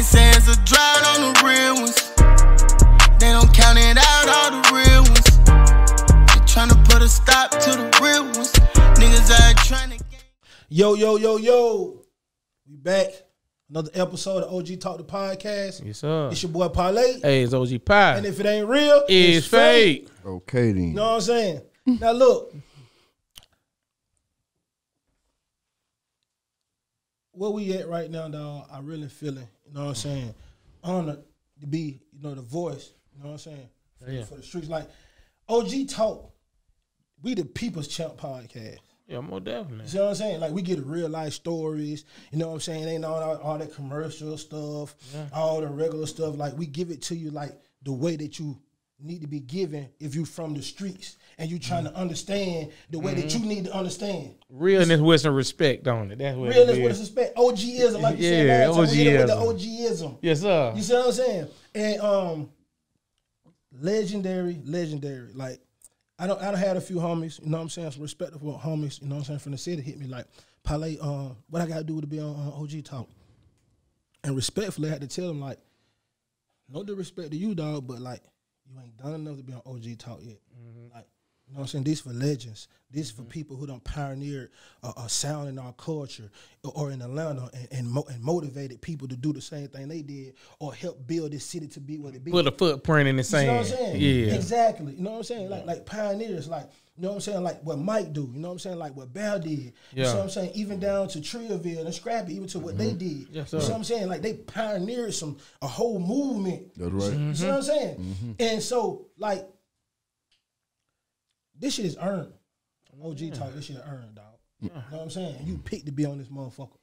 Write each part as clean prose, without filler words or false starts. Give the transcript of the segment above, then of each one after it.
They say it's a drought on the real ones. They don't count it out, all the real ones. They tryna put a stop to the real ones. Niggas out tryna get. Yo. We back. Another episode of OG Talk the Podcast. Yes, sir. It's your boy Parlay. Hey, it's OG Pie. And if it ain't real, it's fake. Okay, then. You know what I'm saying? Now look. Where we at right now, dog, I really feeling, you know what I'm saying, honored to be, the voice, you know what I'm saying, for the streets. Like, OG Talk, we the People's Champ Podcast. Yeah, more definitely. You know what I'm saying? Like, we get real life stories, you know what I'm saying? Ain't all that commercial stuff, all the regular stuff. Like, we give it to you, like, the way that you need to be given if you from the streets and you trying to understand the way that you need to understand. Realness with some respect on it. That's what Realness it is. with respect. OG-ism, like you said last time. We hit it with the OG-ism. Yes, sir. You see what I'm saying? And legendary. Like, I don't had a few homies, you know what I'm saying, some respectable homies, you know what I'm saying, from the city hit me like, Parlay, what I gotta do to be on OG Talk? And respectfully, I had to tell them, like, no disrespect to you, dog, but like, you ain't done enough to be on OG Talk yet. Like, you know what I'm saying? This for legends. This for people who done pioneered a sound in our culture or in Atlanta and motivated people to do the same thing they did or help build this city to be what it be. Put a footprint in the sand. You know what I'm saying? Yeah. Exactly. You know what I'm saying? Like pioneers, like, you know what I'm saying? Like what Mike do. You know what I'm saying? Like what Bell did. You know what I'm saying? Even down to Trioville and Scrappy, even to what they did. Yes, you know what I'm saying? Like they pioneered a whole movement. That's right. You know what I'm saying? And so, like, this shit is earned. OG Talk, this shit is earned, dog. You know what I'm saying? You picked to be on this motherfucker.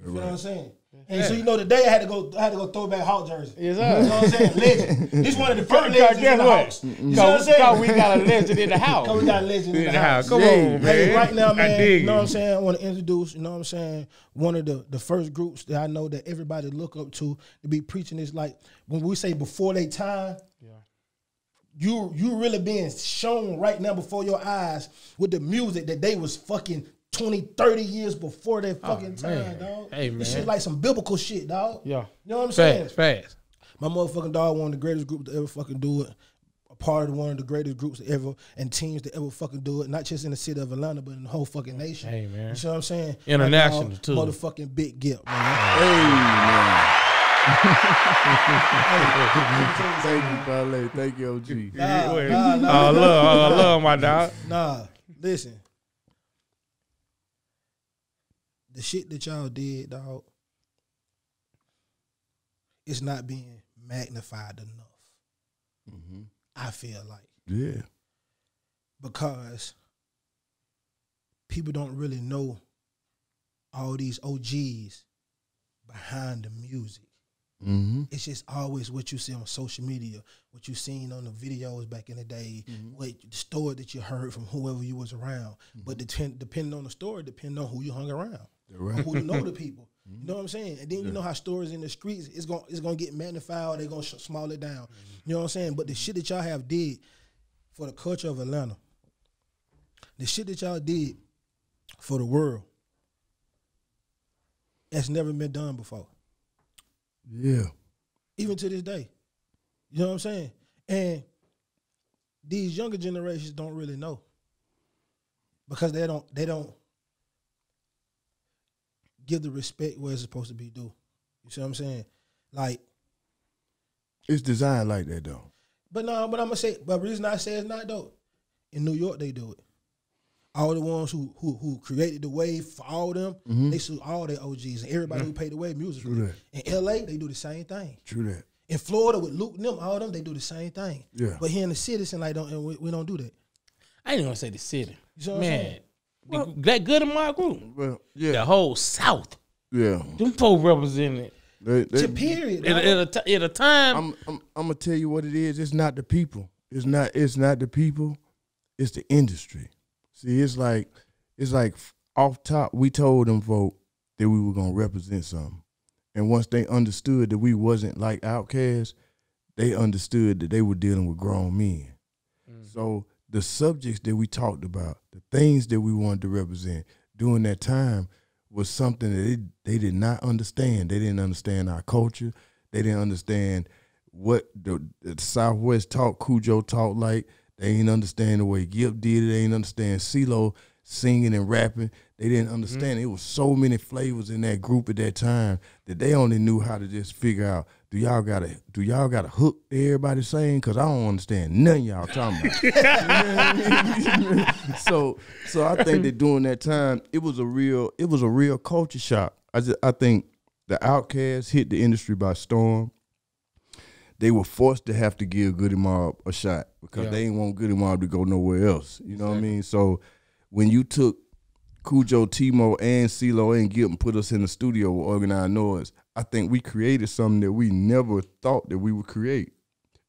You know what I'm saying? And so today I had to go throw back Hawk jersey. Yes, sir. You know what I'm saying? Legend. This one of the first legends in the house. You know what I'm saying? Because we got a legend in the house. Because we got a legend in the house. Come on, man. Hey, right now, man, you know what I'm saying? saying? I want to introduce, you know what I'm saying, one of the first groups that I know that everybody look up to be preaching this, like, when we say before they time, you really being shown right now before your eyes with the music that they was fucking 20, 30 years before their fucking time, dog. Hey, man. This shit like some biblical shit, dog. Yeah. You know what I'm saying? Fast. My motherfucking dog, one of the greatest groups to ever fucking do it. A part of one of the greatest groups to ever and teams to ever fucking do it. Not just in the city of Atlanta, but in the whole fucking nation. Hey, man. You see what I'm saying? International, dog, too. Motherfucking Big Gipp, man. Hey, man. Thank you, Parlay. Thank you, OG. Nah. I love my dog. Nah, listen. The shit that y'all did, dog, it's not being magnified enough. I feel like. Yeah. Because people don't really know all these OGs behind the music. It's just always what you see on social media, what you seen on the videos back in the day, the story that you heard from whoever you was around. But depending on the story, depending on who you hung around, who you know the people. You know what I'm saying? And then you know how stories in the streets, it's gonna get magnified or they're gonna small it down. You know what I'm saying? But the shit that y'all have did for the culture of Atlanta, the shit that y'all did for the world, that's never been done before. Yeah. Even to this day. You know what I'm saying? And these younger generations don't really know. Because they don't give the respect where it's supposed to be due. You see what I'm saying? Like, it's designed like that, though. But I'm gonna say, but the reason I say it's not, though, in New York they do it. All the ones who created the wave for all them, they sue all their OGs and everybody who paid the wave musically. True that. In LA, they do the same thing. True that. In Florida with Luke and them, all them, they do the same thing. Yeah. But here in the city, it's like we don't do that. I ain't gonna say the city. You know what I'm saying? Man, that good in my group. Well, yeah. The whole South. Yeah. Them folks representing it. Period. At a time. I'm gonna tell you what it is. It's not the people. It's not the people. It's the industry. See, it's like off top, we told them folk that we were gonna represent something, and once they understood that we wasn't like outcasts, they understood that they were dealing with grown men. So the subjects that we talked about, the things that we wanted to represent during that time was something that they did not understand. They didn't understand our culture. They didn't understand what the Southwest talk, Cujo talked like. They ain't understand the way Gipp did it. They ain't understand CeeLo singing and rapping. They didn't understand it. It was so many flavors in that group at that time that they only knew how to just figure out, do y'all got a hook everybody saying? Because I don't understand none y'all talking about. You know what I mean? So I think that during that time, it was a real culture shock. I think the Outkast hit the industry by storm. They were forced to have to give Goody Mob a shot because they didn't want Goody Mob to go nowhere else. You know what I mean? So when you took Cujo, Timo, and CeeLo and Gipp and put us in the studio with Organized Noise, I think we created something that we never thought that we would create.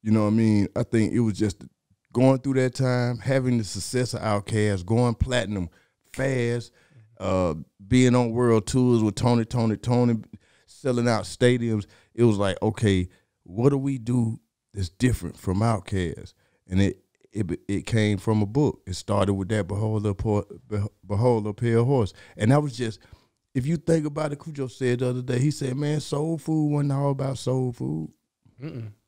You know what I mean? I think it was just going through that time, having the success of Outkast, going platinum fast, being on world tours with Tony, selling out stadiums. It was like, okay, what do we do that's different from Outkast? And it came from a book. It started with that Behold a Pale Horse. And that was just, if you think about it, Cujo said the other day, he said, man, soul food wasn't all about soul food.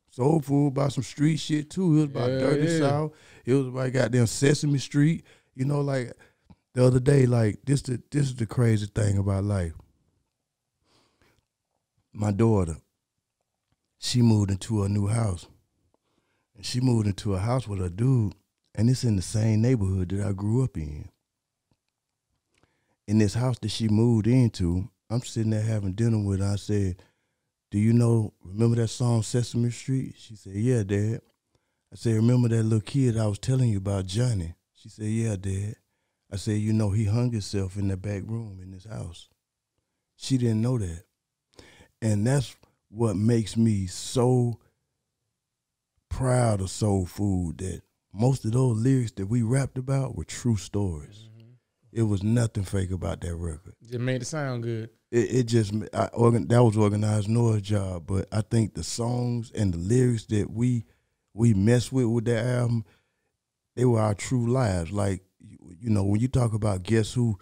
Soul food about some street shit too. It was about Dirty South. It was about goddamn Sesame Street. You know, like the other day, like this is the crazy thing about life. My daughter, she moved into a new house. And she moved into a house with a dude, and it's in the same neighborhood that I grew up in. In this house that she moved into, I'm sitting there having dinner with her. I said, do you remember that song Sesame Street? She said, yeah, Dad. I said, remember that little kid I was telling you about, Johnny? She said, yeah, Dad. I said, he hung himself in the back room in this house. She didn't know that. And that's what makes me so proud of Soul Food, that most of those lyrics that we rapped about were true stories. It was nothing fake about that record. Just made it sound good. That was Organized Noise job, but I think the songs and the lyrics that we messed with that album, they were our true lives. Like, when you talk about Guess Who,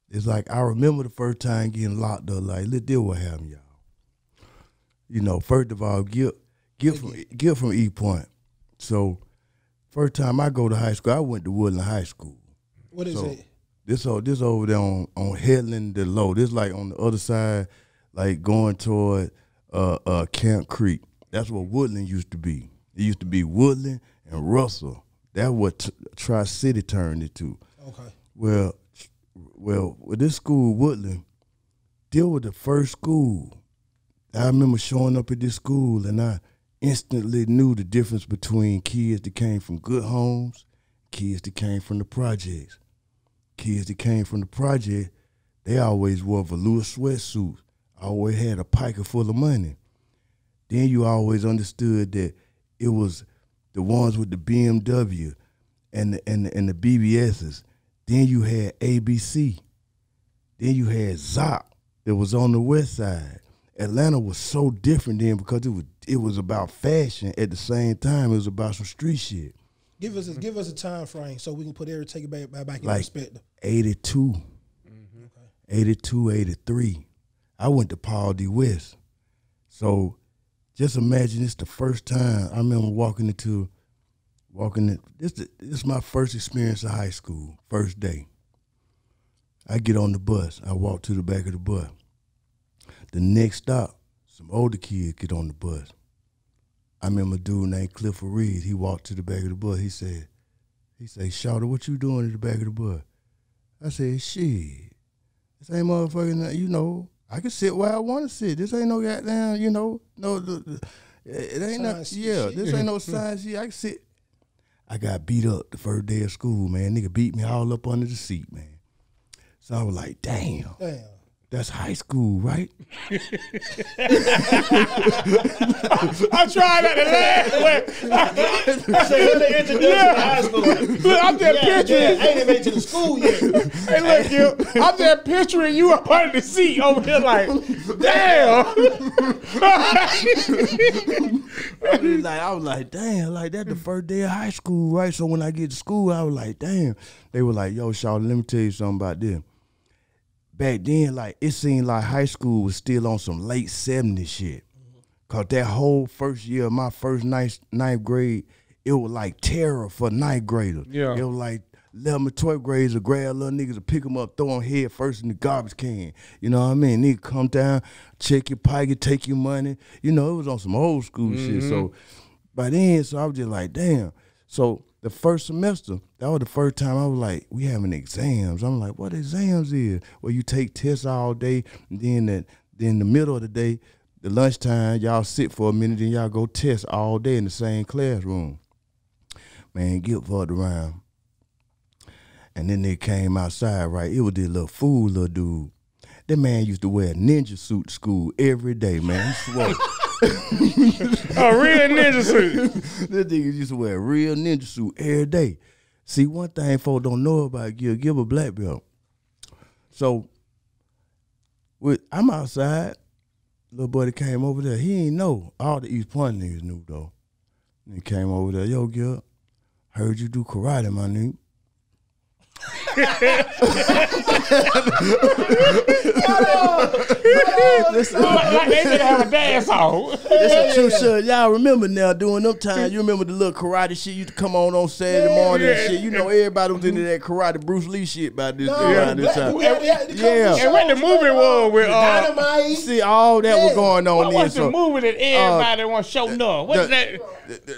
it's like, I remember the first time getting locked up, like, let's deal with what happened, y'all. First of all, Gipp from E Point. So, first time I go to high school, I went to Woodland High School. What is it? This over there on Headland the Low. This like on the other side, like going toward Camp Creek. That's what Woodland used to be. It used to be Woodland and Russell. That's what Tri-City turned into. Okay. Well, with this school, Woodland, they were the first school. I remember showing up at this school, and I instantly knew the difference between kids that came from good homes, kids that came from the projects. Kids that came from the project, they always wore velour sweatsuits, always had a piker full of money. Then you always understood that it was the ones with the BMW and the BBSs. Then you had ABC. Then you had Zoc that was on the west side. Atlanta was so different then because it was about fashion. At the same time, it was about some street shit. Give us a time frame so we can take it back in like perspective. 82, 82, 83. I went to Paul D. West. So just imagine it's the first time I remember walking in. This is my first experience of high school, first day. I get on the bus. I walk to the back of the bus. The next stop, some older kids get on the bus. I remember a dude named Clifford Reed. He walked to the back of the bus. He said, Shawty, what you doing at the back of the bus? I said, shit. This ain't motherfucking, I can sit where I want to sit. This ain't no goddamn, it ain't no, this ain't no science shit. I can sit. I got beat up the first day of school, man. Nigga beat me all up under the seat, man. So I was like, damn. That's high school, right? I tried not to laugh. I said, when they introduced you to high school. Look, I'm just picturing. I ain't even made it to the school yet. Hey, look, you. I'm just picturing you up under the seat over here like, damn. I was like, damn, like that's the first day of high school, right? So when I get to school, I was like, damn. They were like, yo, Shawty, let me tell you something about this. Back then, like, it seemed like high school was still on some late 70s shit. Cause that whole first year, my first ninth grade, it was like terror for ninth graders. Yeah. It was like 11th, 12th graders would grab little niggas and pick them up, throw them head first in the garbage can. You know what I mean? Nigga come down, check your pocket, take your money. You know, it was on some old school shit. So by then, so I was just like, damn. So the first semester, that was the first time I was like, we having exams. I'm like, what exams is? Well, you take tests all day, and then the middle of the day, the lunchtime, y'all sit for a minute, then y'all go test all day in the same classroom. Man, Gipp fucked around. And then they came outside, right? It was this little fool little dude. That man used to wear a ninja suit to school every day, man. He swore. A real ninja suit. That nigga used to wear a real ninja suit every day. See, one thing folks don't know about Gipp a black belt. So, I'm outside. Little boy that came over there, he ain't know. All the East Point niggas knew, though. He came over there, yo, Gipp, heard you do karate, my nigga. Listen, like they didn't have a dance off. That's a true shit. Y'all remember now during them times, you remember the little karate shit used to come on Saturday morning and shit. You know, everybody was into that karate Bruce Lee shit by this time. Yeah. And what the movie was with Dynamite. See, all that was going on what there. was the movie that everybody want to show no? What's that?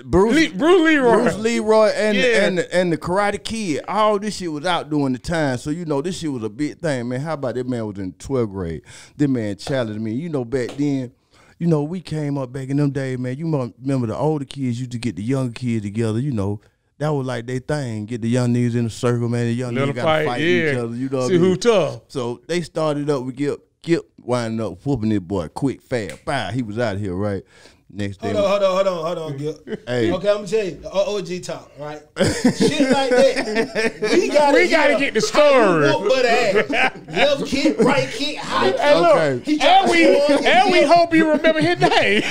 Bruce Leroy. Leroy and the Karate Kid. All this shit was out during the time. So, you know, this shit was a big thing, man. How about that man was in 12th grade? That man challenged me. You know, back then, you know, we came up back in them days, man. You remember the older kids used to get the younger kids together, you know. That was like their thing. Get the young niggas in a circle, man. The young niggas got to fight each other. You know what I mean? See who tough. So they started up with Gipp. Gipp winding up whooping this boy quick, fast. Bye. He was out of here, right? Next day. Hold on, Gipp. Hey. Okay, I'm gonna tell you, OG talk, right? Shit like that. We gotta get the story. But left kick, right kick, high kick. Okay. And we hope you remember his name.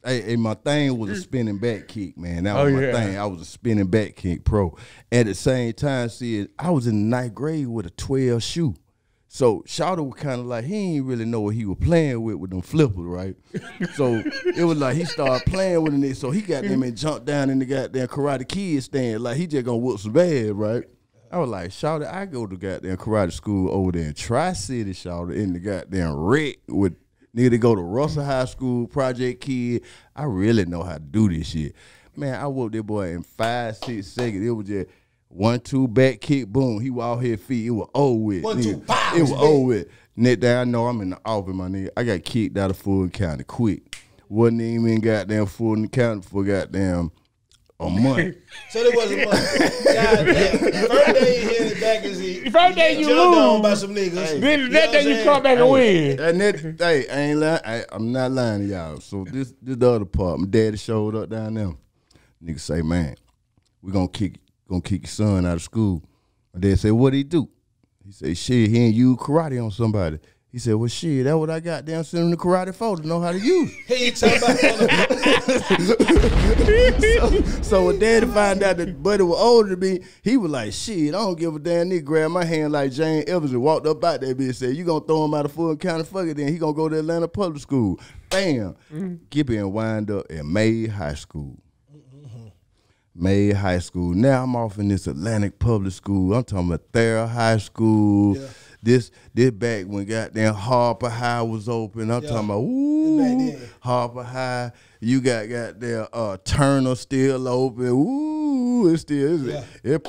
Hey, my thing was a spinning back kick, man. That was my thing. I was a spinning back kick pro. At the same time, see, I was in the 9th grade with a 12 shoe. So Shawty was kind of like, he ain't really know what he was playing with them flippers, right? So it was like he started playing with it, so he got them and jumped down in the goddamn Karate Kid stand, like he just gonna whoop some ass, right? I was like, Shawty, I go to goddamn karate school over there in Tri-City, Shawty, in the goddamn wreck with nigga to go to Russell High School, Project Kid. I really know how to do this shit. Man, I whooped that boy in 5-6 seconds. It was just 1-2 back kick, boom. He was out here feet. It was over with. 1-2, 5. It was over with. Next day, I know I'm in the office, my nigga. I got kicked out of Fulton County quick. Wasn't even goddamn Fulton County for goddamn a month. So there was a month. Goddamn. First day you hit it back as he. First day you jumped on by lose. some niggas. Hey. Then that day you come back and win. And that, hey, I ain't lying. I'm not lying to y'all. So this the other part. My daddy showed up down there. Nigga say, man, we gonna kick your son out of school. My dad said, what'd he do? He said, shit, he ain't use karate on somebody. He said, well, shit, that's what I got down sending the karate for, to know how to use it. He ain't talking about So when daddy found out that buddy was older than me, he was like, shit, I don't give a damn. Nigga grabbed my hand like Jane Evans and walked up out that bitch and said, you gonna throw him out of Fulton County, fuck it, then he gonna go to Atlanta Public School. Bam. Gipp and wind up at May High School. May High School. Now I'm off in this Atlantic Public School. I'm talking about Thera High School. Yeah. This back when goddamn Harper High was open. I'm talking about, ooh, Harper High. You got goddamn Turner still open. Ooh, it's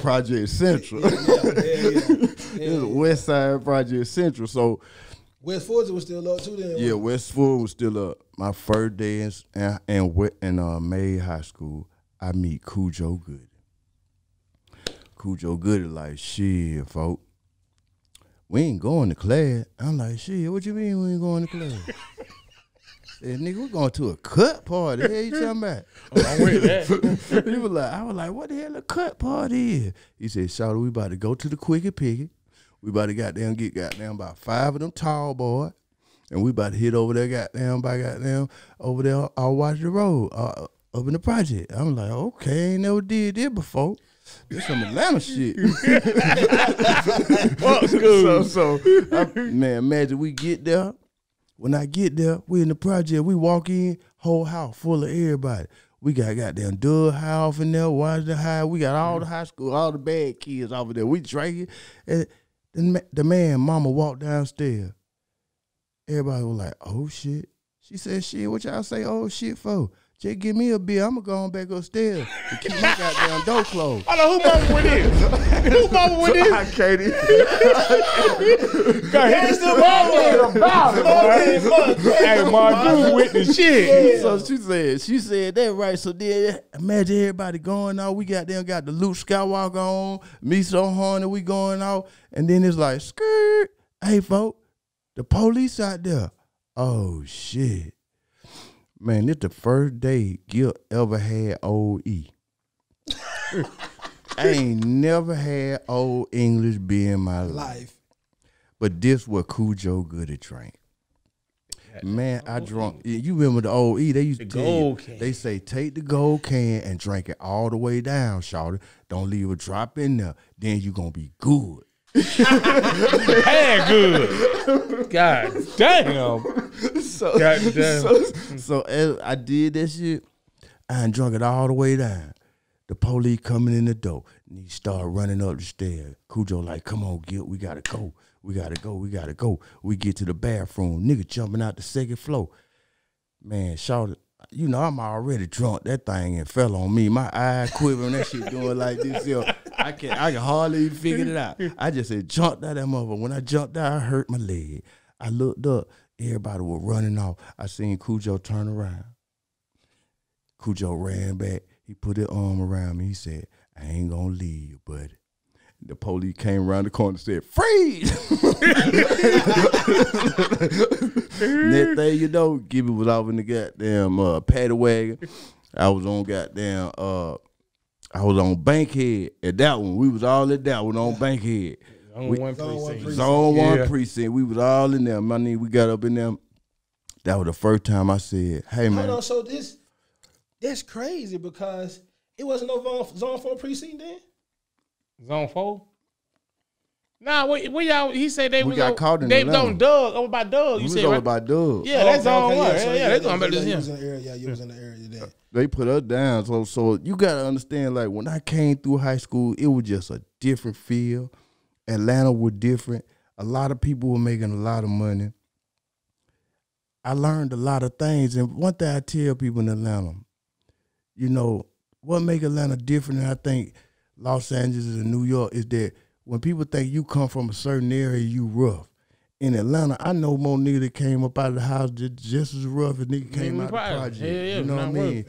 Project Central. It's West Side Project Central. So West Fords was still up too then. Yeah, West Ford was still up. My first day in May High School, I meet Cujo Goody. Cujo Goody like, shit, folk, we ain't going to class. I'm like, shit, what you mean we ain't going to class? Said, nigga, we're going to a cut party. What the hell you talking about? I'm with that. He was like, I was like, what the hell a cut party is? He said, Shawty, we about to go to the Quickie Picket. We about to get about 5 of them tall boys. And we about to hit over there over there, I'll watch the road. Up in the project. I'm like, okay, ain't never did this before. This some Atlanta shit. Man, imagine we get there. When I get there, we in the project, we walk in, whole house full of everybody. We got goddamn Doug House in there, Washington High. We got all the high school, all the bad kids over there. We drinking. And the man, mama walked downstairs. Everybody was like, oh, shit. She said, shit, what y'all say oh, shit for? Just give me a beer. I'm going to go on back upstairs and keep my goddamn door closed. I know who mama with this. Who mama with this? I can't even. He's the mama about it, boy. Hey, my dude with the shit. So she said that right. So then imagine everybody going out. We got the Luke Skywalker on, me so horny, we going out. And then it's like, skirt. Hey, folks, the police out there. Oh, shit. Man, it's the first day Gipp ever had Old E. I ain't never had Old English beer in my life. But this was Cujo good at drink. Man, I drunk. You remember the Old E? They used to tell you, they say, take the gold can and drink it all the way down, shawty. Don't leave a drop in there. Then you going to be good. Had good. God damn. So as I did that shit, I drunk it all the way down. The police coming in the door, and he started running up the stairs. Cujo like, come on, Gipp, we gotta go. We gotta go. We get to the bathroom. Nigga jumping out the second floor. Man, shawty, you know, I'm already drunk. That thing and fell on me. My eye quivering, that shit doing like this. Yo, I can hardly even figure it out. I just said, jumped out that motherfucker. When I jumped out, I hurt my leg. I looked up. Everybody was running off. I seen Cujo turn around. Cujo ran back. He put his arm around me. He said, I ain't gonna leave you, buddy. The police came around the corner and said, freeze! Next thing you know, Gibby was off in the goddamn paddy wagon. I was on goddamn, I was on Bankhead at that one. We was all at that one on Bankhead. Zone 1 precinct. We was all in there. My nigga, we got up in there. That was the first time I said, hey, man. Hold on, so that's crazy because it wasn't no Zone 4 precinct then? Zone 4? Nah, what y'all, he said they was got caught in they was on Doug, over by Doug. You said, over right? by Doug. Yeah, that's Zone 1. Yeah, they talking about this. You was in the area. Yeah, you was in the area then. They put us down. So you got to understand, like, when I came through high school, it was just a different feel. Atlanta was different. A lot of people were making a lot of money. I learned a lot of things. And one thing I tell people in Atlanta, you know, what make Atlanta different than I think Los Angeles and New York is that when people think you come from a certain area, you rough. In Atlanta, I know more niggas that came up out of the house just as rough as niggas came out of the project. Yeah, you know what I mean?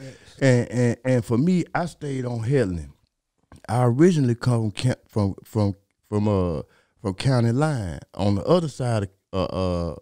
And for me, I stayed on Headland. I originally come from County Line on the other side of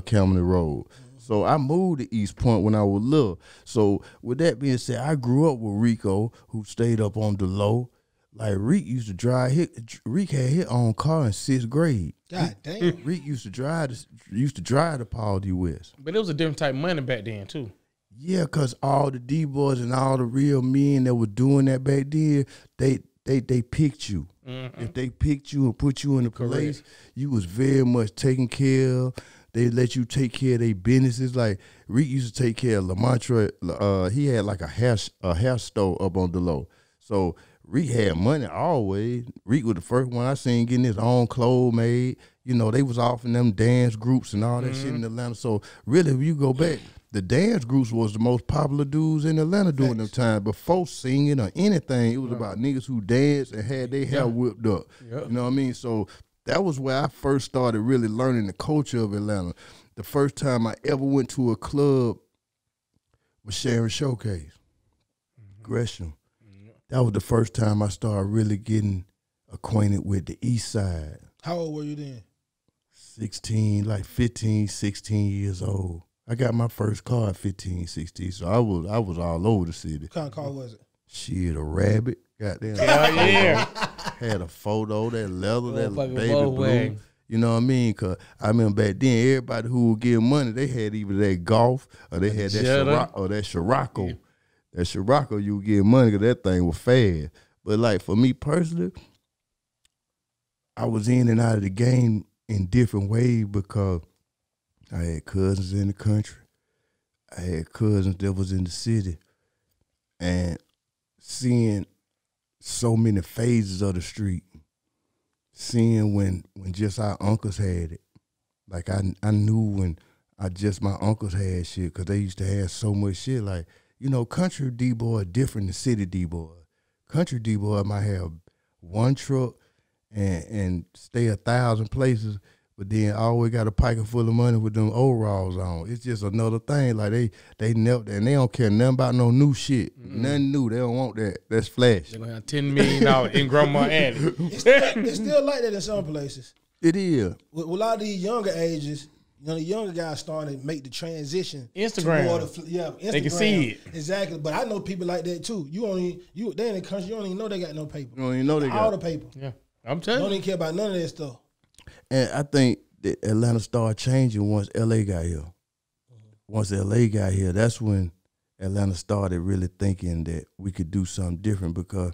Camelot Road. So I moved to East Point when I was little. So with that being said, I grew up with Rico, who stayed up on the low. Like Reek used to drive. Reek had his own car in 6th grade. God damn. Reek used to drive the Paul D. West. But it was a different type of money back then too. Yeah, cause all the D boys and all the real men that were doing that back then, they picked you. Mm-hmm. If they picked you and put you in a place, you was very much taken care of. They let you take care of their businesses. Like Reek used to take care of Lamontra. He had like a hair store up on the low. So Reek had money always. Reek was the first one I seen getting his own clothes made. You know, they was off in them dance groups and all that shit in Atlanta. So really, if you go back, the dance groups was the most popular dudes in Atlanta during them time. Before singing or anything, it was about niggas who danced and had their hair whipped up. Yep. You know what I mean? So that was where I first started really learning the culture of Atlanta. The first time I ever went to a club was Sharon Showcase, Gresham. That was the first time I started really getting acquainted with the East Side. How old were you then? 16, like 15, 16 years old. I got my first car at 15, 16, so I was all over the city. What kind of car was it? Shit, a Rabbit. Goddamn. Yeah. Had a photo, that leather, that baby blue. You know what I mean? Because I remember back then, everybody who would give money, they had either that Golf or they had that Scirocco. Yeah. That Scirocco, you would give money because that thing was fast. But like for me personally, I was in and out of the game in different ways because I had cousins in the country. I had cousins that was in the city. And seeing so many phases of the street, seeing when just our uncles had it. Like I knew when my uncles had shit, because they used to have so much shit. Like, you know, country D-boy different than city D-boy. Country D-boy might have one truck and stay 1,000 places, but then always got a pocket full of money with them overalls on. It's just another thing. Like they never, and they don't care nothing about no new shit. Nothing new. They don't want that. That's flash. They're gonna have $10 million in grandma attic. It's still like that in some places. It is. With a lot of these younger ages, you know, the younger guys starting to make the transition. Instagram. Instagram. They can see it. Exactly. But I know people like that too. They in the country, you don't even know they got no paper. You don't even know they got all the paper. Yeah. I'm telling you. Don't even care about none of that stuff. And I think that Atlanta started changing once LA got here. Once LA got here, that's when Atlanta started really thinking that we could do something different, because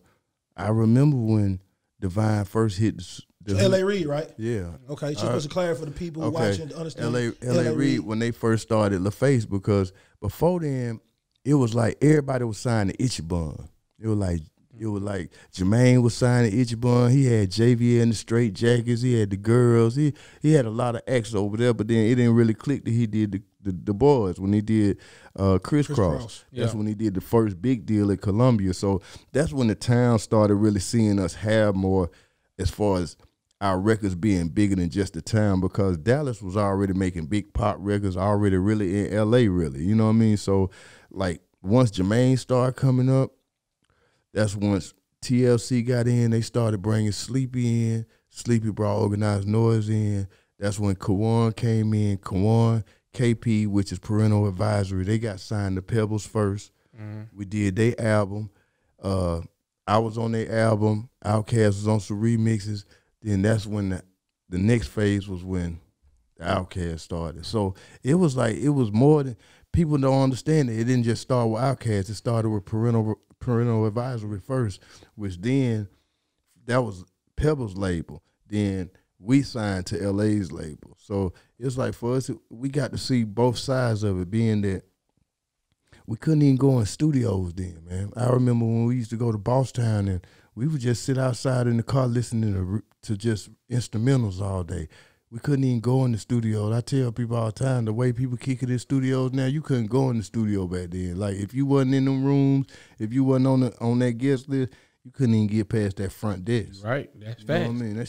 I remember when Divine first hit the L.A. Reid, right? Yeah. Okay, so supposed to clarify for the people who watching to understand. L.A. Reid, when they first started LaFace, because before then, it was like everybody was signing Itchy Bun. It was like Jermaine was signing Itchy Bun. He had JV in the Straight Jackets. He had the girls. He had a lot of acts over there, but then it didn't really click that he did the boys when he did Crisscross. That's when he did the first big deal at Columbia. So that's when the town started really seeing us have more as far as our records being bigger than just the town, because Dallas was already making big pop records, already really in LA, really. You know what I mean? So like once Jermaine started coming up, that's once TLC got in, they started bringing Sleepy in. Sleepy brought Organized Noise in. That's when Kawan came in. Kawan, KP, which is Parental Advisory, they got signed to Pebbles first. We did their album. I was on their album. Outkast was on some remixes. Then that's when the next phase was when the Outkast started. So it was more than, people don't understand it. It didn't just start with Outkast. It started with Parental Advisory first, which then that was Pebbles' label. Then we signed to LA's label. So it's like for us, we got to see both sides of it, being that we couldn't even go in studios then, man. I remember when we used to go to Bosstown and we would just sit outside in the car listening to just instrumentals all day. We couldn't even go in the studio. I tell people all the time, the way people kick it in studios now, you couldn't go in the studio back then. Like if you wasn't in them rooms, if you wasn't on that guest list, you couldn't even get past that front desk. Right, that's you fact. know what I mean? That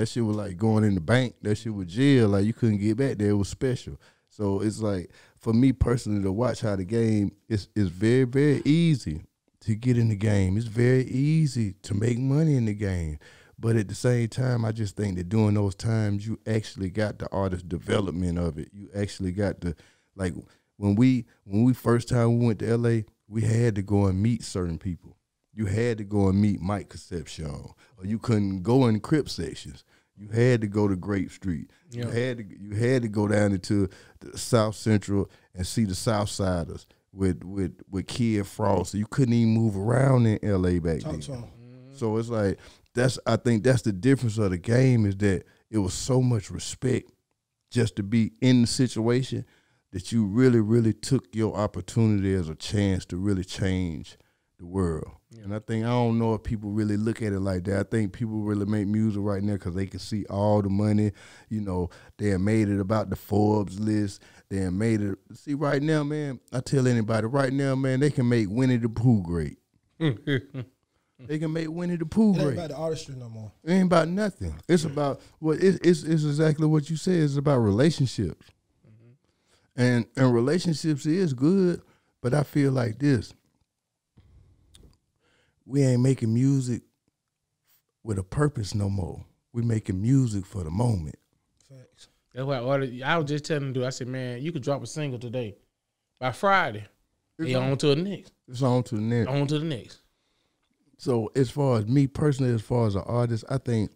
shit was like going in the bank. That shit was jail. Like you couldn't get back there. It was special. So it's like, for me personally, to watch how the game is very, very easy to get in the game. It's very easy to make money in the game. But at the same time, I just think that during those times, you actually got the artist development of it. You actually got the, like, when we first time we went to LA, we had to go and meet certain people. You had to go and meet Mike Concepcion, or you couldn't go in Crip sections. You had to go to Grape Street. Yep. You had to go down into the South Central and see the South Siders with Kid Frost. So you couldn't even move around in LA back then. So it's like, I think that's the difference of the game, is that it was so much respect just to be in the situation that you really, really took your opportunity as a chance to really change the world. Yeah. And I don't know if people really look at it like that. I think people really make music right now because they can see all the money. You know, they have made it about the Forbes list. They have made it. See, right now, man, I tell anybody, right now, man, they can make Winnie the Pooh great. They can make Winnie the Pooh great. It ain't about the artistry no more. It ain't about nothing. It's about it's exactly what you said. It's about relationships. And relationships is good, but I feel like this. We ain't making music with a purpose no more. We making music for the moment. Facts. That's why I was just telling dude, I said, man, you could drop a single today. By Friday, it's on to the next. It's on to the next. On to the next. So as far as me personally, as far as an artist, I think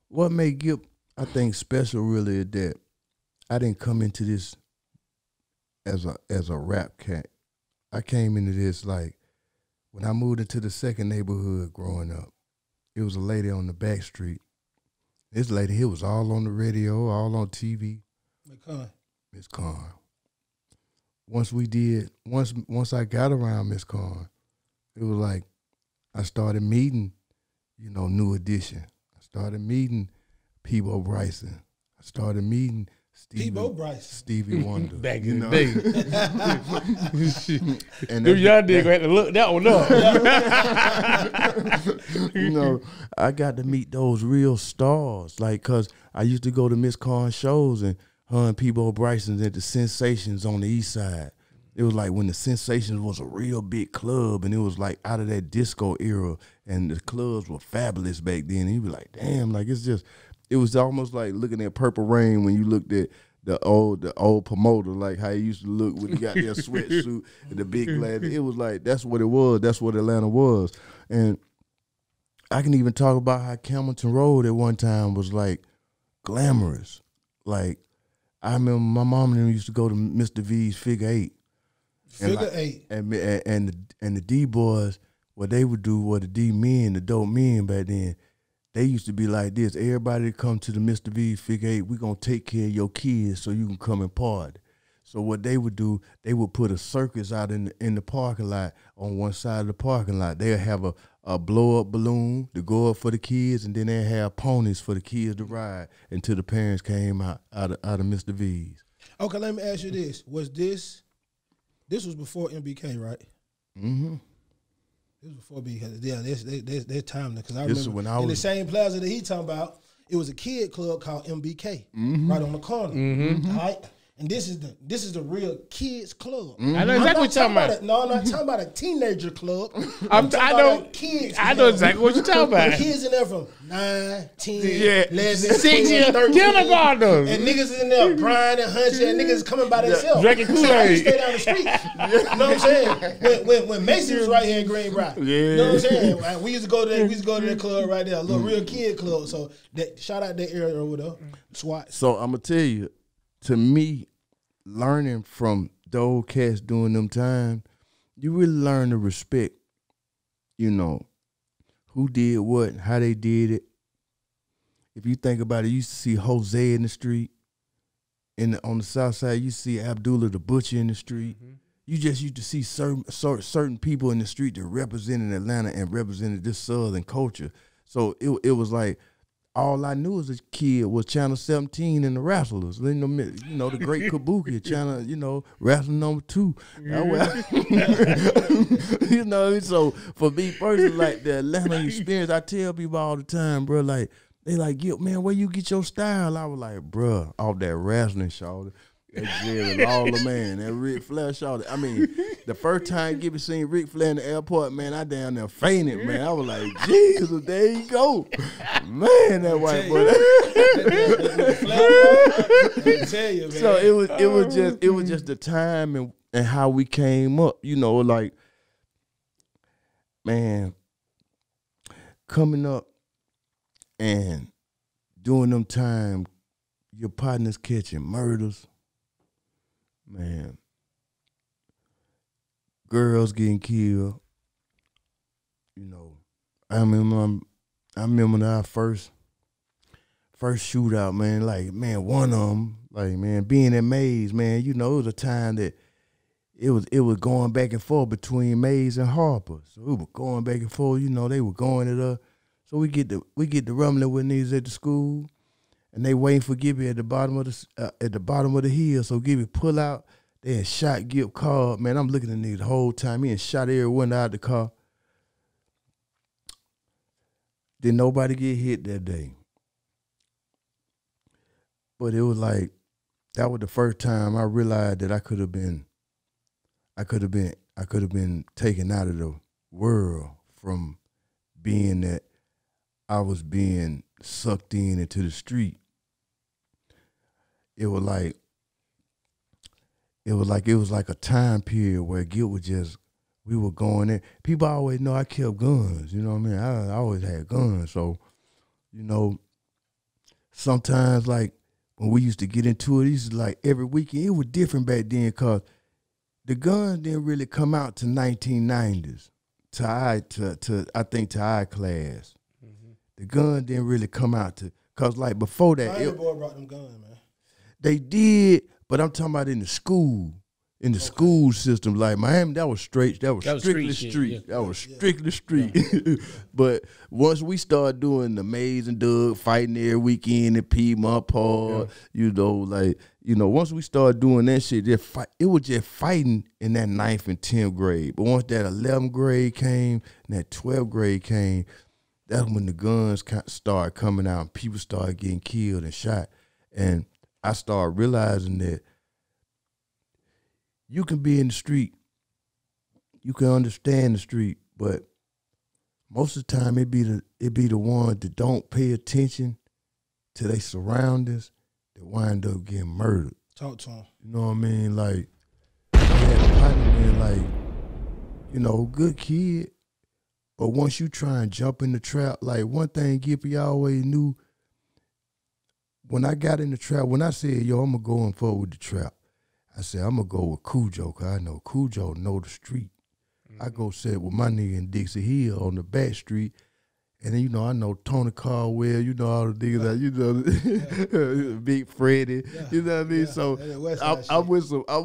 what made Gipp, I think, special really is that I didn't come into this as a rap cat. I came into this like, when I moved into the second neighborhood growing up, it was a lady on the back street. This lady here was all on the radio, all on TV. Miss Khan. Once I got around Miss Khan, it was like I started meeting, New Edition. I started meeting Peebo Bryson. I started meeting Stevie Wonder. Back in the day. And Them young niggas had to look that one up. I got to meet those real stars. Like, cause I used to go to Miss Khan shows and her and Peebo Bryson at the Sensations on the East Side. It was like when the Sensations was a real big club, and it was like out of that disco era, and the clubs were fabulous back then. And you be like, damn, like it was almost like looking at Purple Rain when you looked at the old promoter, like how he used to look when he got their sweatsuit and the big glass. It was like, that's what it was. That's what Atlanta was. And I can even talk about how Campbellton Road at one time was like glamorous. Like, I remember my mom and them used to go to Mr. V's Figure 8. And the D boys, what they would do, what the D men, the dope men back then, they used to be like this. Everybody that come to the Mr. V's Figure 8, we gonna take care of your kids so you can come and party. So what they would do, they would put a circus out in the parking lot on one side of the parking lot. They'll have a blow up balloon to go up for the kids, and then they'll have ponies for the kids to ride until the parents came out of Mr. V's. Okay, let me ask you this: this was before MBK, right? Mm-hmm. This was before BK. Yeah, there's time because I This is remember when I in the was- same plaza that he talking about. It was a kid club called MBK, Mm-hmm. right on the corner. All right, and this is the real kids club. I know exactly what you're talking about. No, I'm not talking about a teenager club. I know. A kids I know club. exactly what you're talking about. Kids in there from 9, 10, Yeah. 11, 6 12, years, 13. kindergartners. And niggas in there grinding, hunching, and niggas coming by themselves. Drinking So I Kool-Aid. used to stay down the street. You know what I'm saying? When Macy was right here in Greenbrier. You know what I'm saying? Like, we used to go to that club right there, a little real kid club. So shout out that area over there. SWAT. So I'm gonna tell you, to me, learning from those cats during them time, you really learn to respect, who did what, how they did it. If you think about it, you used to see Jose in the street. On the south side, you see Abdullah the Butcher in the street. You just used to see certain people in the street that represented Atlanta and represented this Southern culture. So it was like, all I knew as a kid was Channel 17 and the Wrestlers. The great Kabuki, Channel, Wrestling number 2. So for me personally, like the Atlanta experience, I tell people all the time, bro, like, they like, Gipp, man, where you get your style? I was like, bro, off that wrestling, shawty. That Jerry Lawler, man, that Ric Flair, shawty. I mean, the first time Gipp seen Ric Flair in the airport, man, I down there fainted, man. I was like, Jesus, there you go. Man, that white boy. I tell you, man. So it was just the time and how we came up, like, man, coming up and during them time, your partners catching murders, man, girls getting killed. I remember our first shootout, man. Like, man, one of them, like, man, being at Mays, man, it was a time that it was going back and forth between Mays and Harper. So we were going back and forth. They were going at us. So we get the rumbling with niggas at the school, and they waiting for Gippy at the bottom of the hill. So Gippy pull out. They had shot Gipp car. Man, I'm looking at niggas the whole time. He had shot every window out the car. Didn't nobody get hit that day. But it was like, that was the first time I realized that I could have been taken out of the world from being that I was being sucked into the street. It was like a time period where Gipp was just, we were going in. People always know I kept guns, you know what I mean? I always had guns. So, sometimes like when we used to get into it, it used to like every weekend, it was different back then because the guns didn't really come out to 1990s, to our class. The gun didn't really come out to, cause like before that, Boy brought them guns, man. They did, but I'm talking about in the school. In the school system, like Miami, that was straight. That was strictly street. Yeah. That was strictly street. But once we started doing the Maze and Doug fighting every weekend at Piedmont Park, once we started doing that shit, it was just fighting in that 9th and 10th grade. But once that 11th grade came and that 12th grade came, that's when the guns started coming out and people started getting killed and shot. And I started realizing that you can be in the street, you can understand the street, but most of the time it be the ones that don't pay attention to their surroundings that wind up getting murdered. Talk to him. You know what I mean? Like, I had a partner man, like, good kid, but once you try and jump in the trap, like one thing Gipp always knew, when I got in the trap, when I said, yo, I'm gonna go and forward with the trap, I said, I'm going to go with Cujo, because I know Cujo know the street. I go sit with my nigga in Dixie Hill on the back street. And then, I know Tony Caldwell, all the niggas, Big Freddie, you know what I mean? So I'm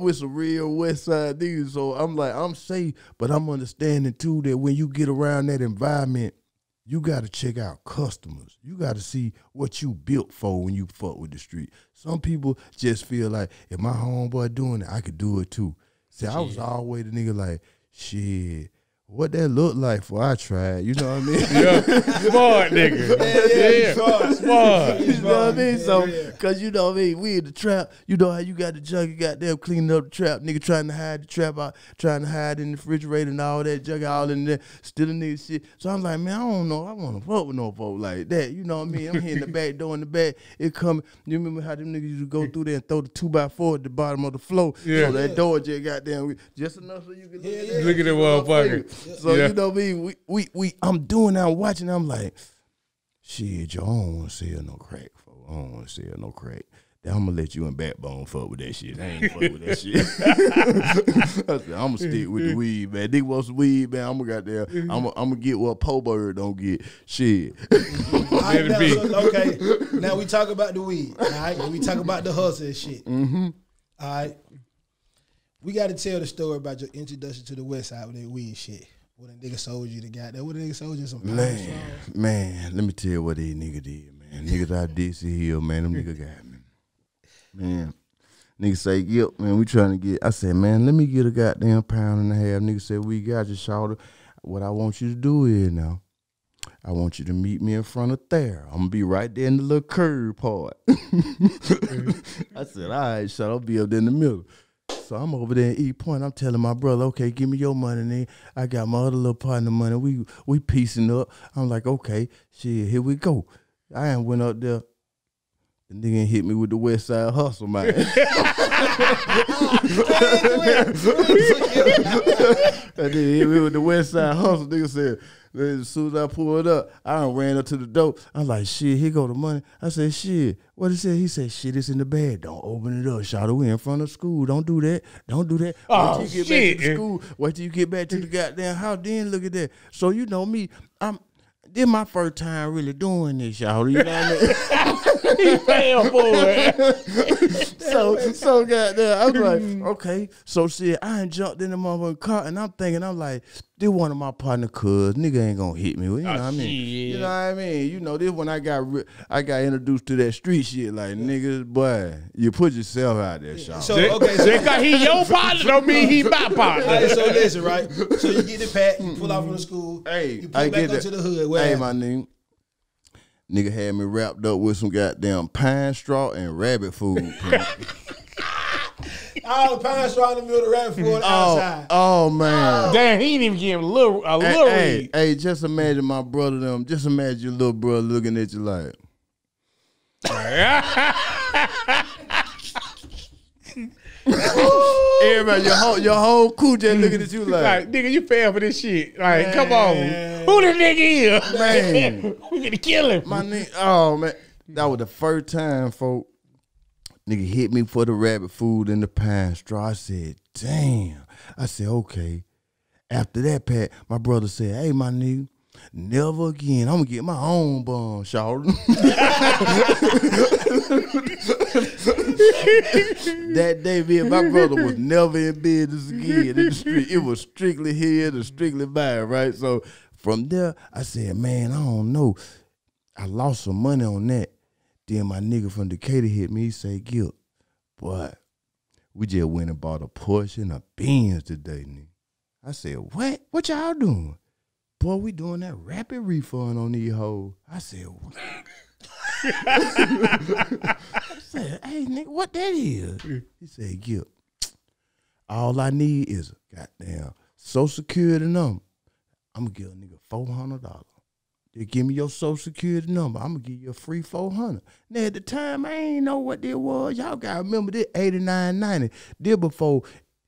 with some real West Side niggas. So I'm like, I'm safe, but I'm understanding too that when you get around that environment, you got to check out customers. You got to see what you built for when you fuck with the street. Some people just feel like, if my homeboy doing it, I could do it too. See, I was always the nigga like, shit, what that look like for I tried, you know what I mean? Yeah, smart nigga. Smart. You know what I mean? So, cause you know what I mean, we in the trap, you know how you got the junkie goddamn cleaning up the trap, nigga trying to hide the trap out, trying to hide in the refrigerator and all that junk all in there, stealing nigga shit. So I'm like, man, I don't know, I want to fuck with no folk like that, you know what I mean? I'm hitting the back door in the back, it coming, you remember how them niggas used to go through there and throw the 2x4 at the bottom of the floor, so that door just goddamn, just enough so you can look at that motherfucker. So you know me, I'm doing that, I'm watching, I'm like, shit, yo, I don't want to sell no crack, folks. I don't want to sell no crack. Then I'm gonna let you and Backbone fuck with that shit. I ain't fuck with that shit. I said, I'm gonna stick with the weed, man. Nigga wants some weed, man. I'm gonna get what Po Bird don't get. Shit. Right, okay, now we talk about the weed. All right, we talk about the hustle and shit. Mm-hmm. All right, we got to tell the story about your introduction to the West Side with that weed shit. What a nigga sold you the goddamn. What a nigga sold you some man, let me tell you what these nigga did, man. Niggas out Dixie Hill, man. Them nigga got me. Man, nigga say, Gipp, man, we trying to get. I said, man, let me get a goddamn £1.5. Nigga said, we got you, shawty. What I want you to do is now, I want you to meet me in front of there. I'm gonna be right there in the little curve part. I said, all right, shawty, I'll be up there in the middle. So I'm over there in EP10. I'm telling my brother, okay, give me your money. Then I got my other little partner money. We piecing up. I'm like, okay, shit, here we go. I ain't went up there. The nigga hit me with the West Side Hustle, man. And then hit me with the West Side Hustle. Nigga said, as soon as I pulled up, I done ran up to the door. I'm like, shit, here go the money. I said, shit. What he said? He said, shit, it's in the bag. Don't open it up. Shout out, we in front of school. Don't do that. Don't do that. Oh, wait till you get back to the school. Wait till you get back to the goddamn house. Then look at that. So you know me, this my first time really doing this, y'all. You know what I mean? He paying for it. So goddamn, I was like, okay. So shit, I ain't jumped in the motherfucking car, and I'm like, this one of my partner cuz nigga ain't gonna hit me. You know what I mean? You know what I mean? You know, this when I got introduced to that street shit, like niggas, boy, you put yourself out there, Sean. So okay, so because he your partner don't mean he my partner. Right, so listen, right? So you get the pack, you pull out from the school, hey, you pull back up to the hood. Hey, my nigga had me wrapped up with some goddamn pine straw and rabbit food. All the pine straw in the middle of the rabbit food outside. Oh man. Damn, he didn't even give him a little read. Hey, just imagine my brother them. Just imagine your little brother looking at you like. Everybody, your whole crew just looking at you like, nigga, you fell for this shit. Like, come on. Who this nigga is? Man. We gonna kill him. My nigga, oh man. That was the first time, folk. Nigga hit me for the rabbit food and the pine straw. I said, damn. I said, okay. After that, Pat, my brother said, hey, my nigga, never again. I'm gonna get my own bun, shawty. That day, me and my brother was never in business again in the street. It was strictly here and strictly mine, right? So from there, I said, man, I don't know. I lost some money on that. Then my nigga from Decatur hit me. He said, Gipp, boy, we just went and bought a Porsche and a Benz today, nigga. I said, what? What y'all doing? Boy, we doing that rapid refund on these hoes. I said, what? I said, hey, nigga, what that is? He said, Gipp, all I need is a goddamn Social Security number. I'm going to give a nigga $400. They give me your Social Security number. I'm going to give you a free $400. Now, at the time, I ain't know what that was. Y'all got to remember this, 89.90. This before,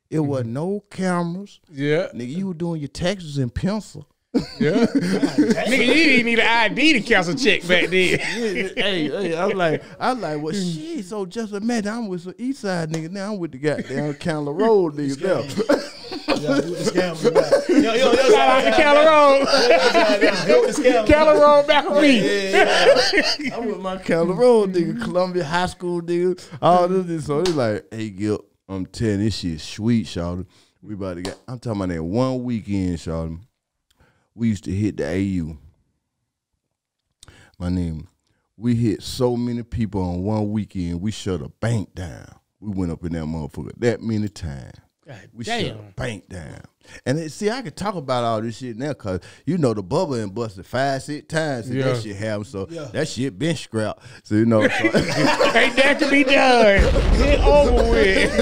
it wasn't no cameras. Yeah. Nigga, you were doing your taxes in pencil. Yeah. Nigga, you didn't need an ID to cancel check back then. hey, I'm like, well, shit. So just imagine, I'm with some East Side nigga now. I'm with the goddamn Candler Road nigga now. Shout out to Candler Road. Candler Road back on me. I'm with my Candler Road nigga, Columbia High School nigga, all this. So it's like, hey, Gipp, I'm telling you, this shit sweet, shawty. We about to get, I'm talking about that one weekend, shawty. We used to hit the AU. My name, we hit so many people on one weekend, we shut a bank down. We went up in that motherfucker that many times. God We damn. shut a bank down. And see, I could talk about all this shit now because, you know, the bubble and busted 5-6 times. And that shit happened. So that shit been scrapped. So, you know. So. Ain't that to be done. Get over with.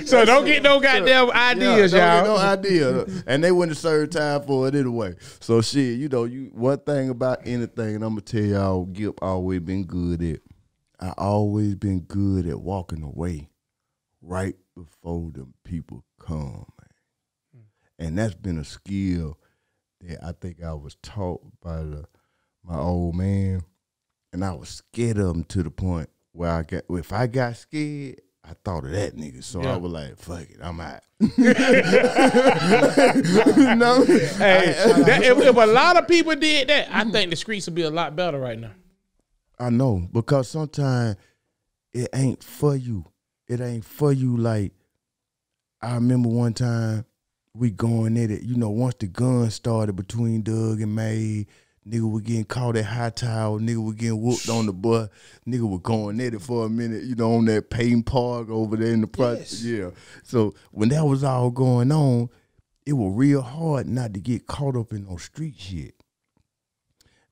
So don't get no goddamn ideas, y'all. No idea. And they wouldn't have served time for it anyway. So, shit, you know, one thing about anything, and I'm going to tell y'all, Gipp always been good at. I always been good at walking away right before them people come, man. And that's been a skill that I think I was taught by my old man. And I was scared of him to the point where if I got scared, I thought of that nigga. So I was like, fuck it, I'm out. You know? Hey, if a lot of people did that, I think the streets would be a lot better right now. I know, because sometimes it ain't for you. It ain't for you. Like, I remember one time we going at it. You know, once the gun started between Doug and May, nigga was getting caught at High Tower. Nigga was getting whooped on the bus. Nigga was going at it for a minute, you know, on that Payne Park over there in the project. Yes. Yeah. So when that was all going on, it was real hard not to get caught up in no street shit.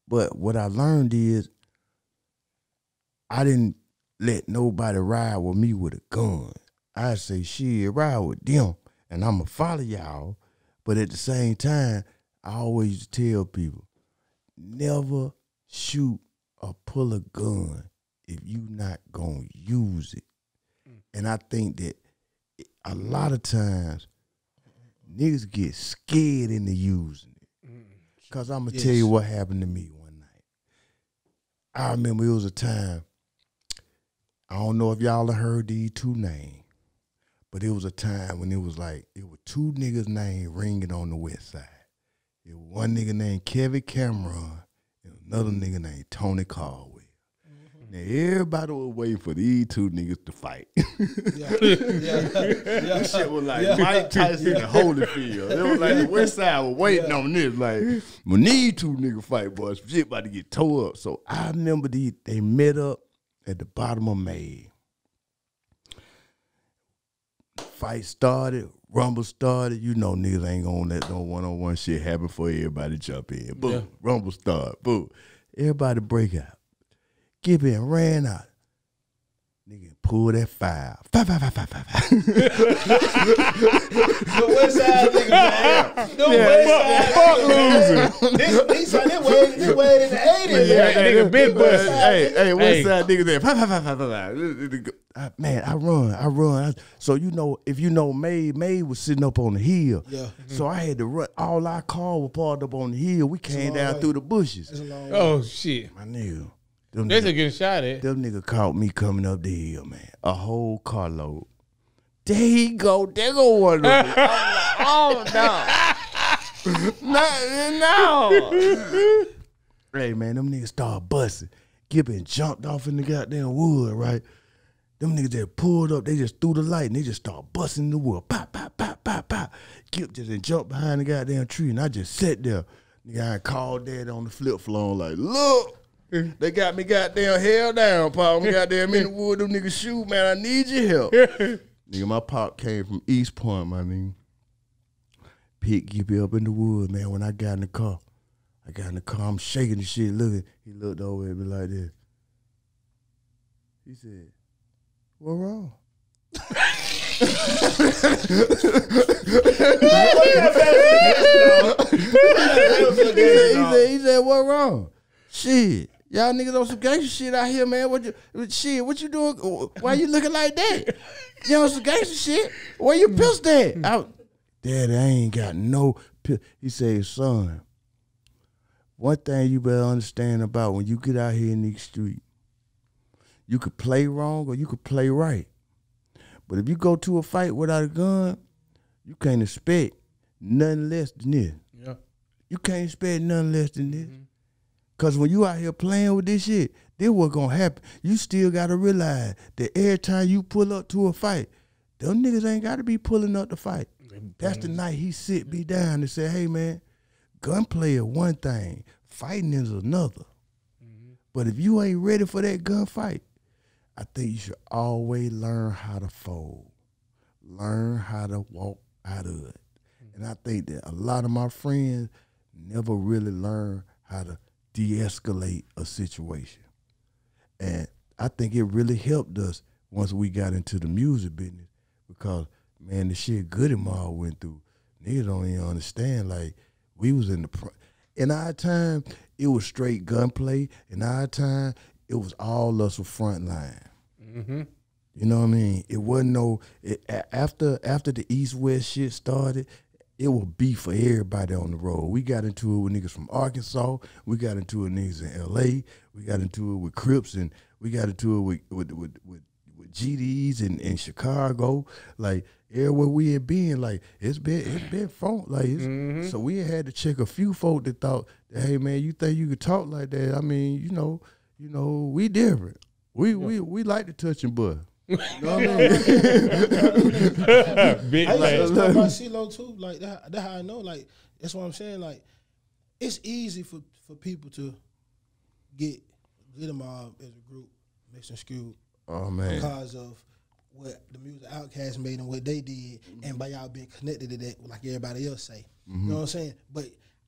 But what I learned is I didn't let nobody ride with me with a gun. I say, shit, ride with them, and I'ma follow y'all. But at the same time, I always used to tell people, never shoot or pull a gun if you not gonna use it. And I think that a lot of times niggas get scared into using it. Cause I'm gonna tell you what happened to me one night. I remember it was a time, I don't know if y'all have heard these two names, but it was a time when it was like, it was two niggas' names ringing on the west side. It was one nigga named Kevin Cameron and another nigga named Tony Caldwell. Now, everybody was waiting for these two niggas to fight. This shit was like Mike Tyson and Holyfield. It was like the west side was waiting on this. Like, when these two niggas fight, boys, shit about to get tore up. So I remember they met up at the bottom of May. Fight started, rumble started. You know niggas ain't gonna let no one-on-one shit happen for everybody jump in. Boom, rumble start, boom. Everybody break out. Gipp and ran out. Nigga pulled that five. Five. The west side niggas, man. The west side losing. This way in the 80s. That nigga big bust. Hey, west side niggas there. Five. Man, I run. So you know, if you know May was sitting up on the hill. Yeah. So I had to run. All our car was parked up on the hill. We came down through the bushes. Oh shit. My nigga. That's a good shot at. Them nigga caught me coming up the hill, man. A whole carload. There he go. There go one of them. I'm like, oh, no. No. Hey, man, them niggas start busting. Gipp and jumped off in the goddamn wood, right? Them niggas that pulled up, they just threw the light and they just start busting the wood. Pop, pop, pop, pop, pop. Gipp just jumped behind the goddamn tree and I just sat there. Nigga, I called Dad on the flip phone like, look, they got me goddamn held down, Pop. I'm goddamn in the wood, them niggas shoot, man. I need your help. Nigga, my pop came from East Point, my nigga. Pick Gippy up in the wood, man. When I got in the car, I'm shaking the shit, looking. He looked over at me like this. He said, what wrong? He said, what wrong? Shit. Y'all niggas on some gangster shit out here, man. What you doing? Why you looking like that? You on some gangster shit? Where you pissed at? Daddy, I ain't got no piss. He said, son, one thing you better understand about when you get out here in these streets, you could play wrong or you could play right. But if you go to a fight without a gun, you can't expect nothing less than this. Yeah. You can't expect nothing less than this. Because when you out here playing with this shit, this what's going to happen. You still got to realize that every time you pull up to a fight, them niggas ain't got to be pulling up to fight. That's the night he sit me down and say, hey, man, gunplay is one thing. Fighting is another. But if you ain't ready for that gunfight, I think you should always learn how to fold. Learn how to walk out of it. And I think that a lot of my friends never really learn how to de-escalate a situation. And I think it really helped us once we got into the music business because, man, the shit Goody Mob went through, niggas don't even understand. Like, we was in our time, it was straight gunplay. In our time, it was all us with front line. You know what I mean? It wasn't after the East-West shit started, it was beef for everybody on the road. We got into it with niggas from Arkansas. We got into it with niggas in L.A. We got into it with Crips, and we got into it with GDs in Chicago. Like, everywhere we had been, like, it's been fun. Like, so we had to check a few folk that thought, that, hey, man, you think you could talk like that? I mean, you know, we different. We like to touch and butt. You know what I mean? Big I used man. to talk about CeeLo too. Like that's how I know. Like that's what I'm saying. Like it's easy for people to get them all as a group, mixed and skewed. Oh man, because of what the Music Outcast made and what they did, and by y'all being connected to that, like everybody else say. You know what I'm saying? But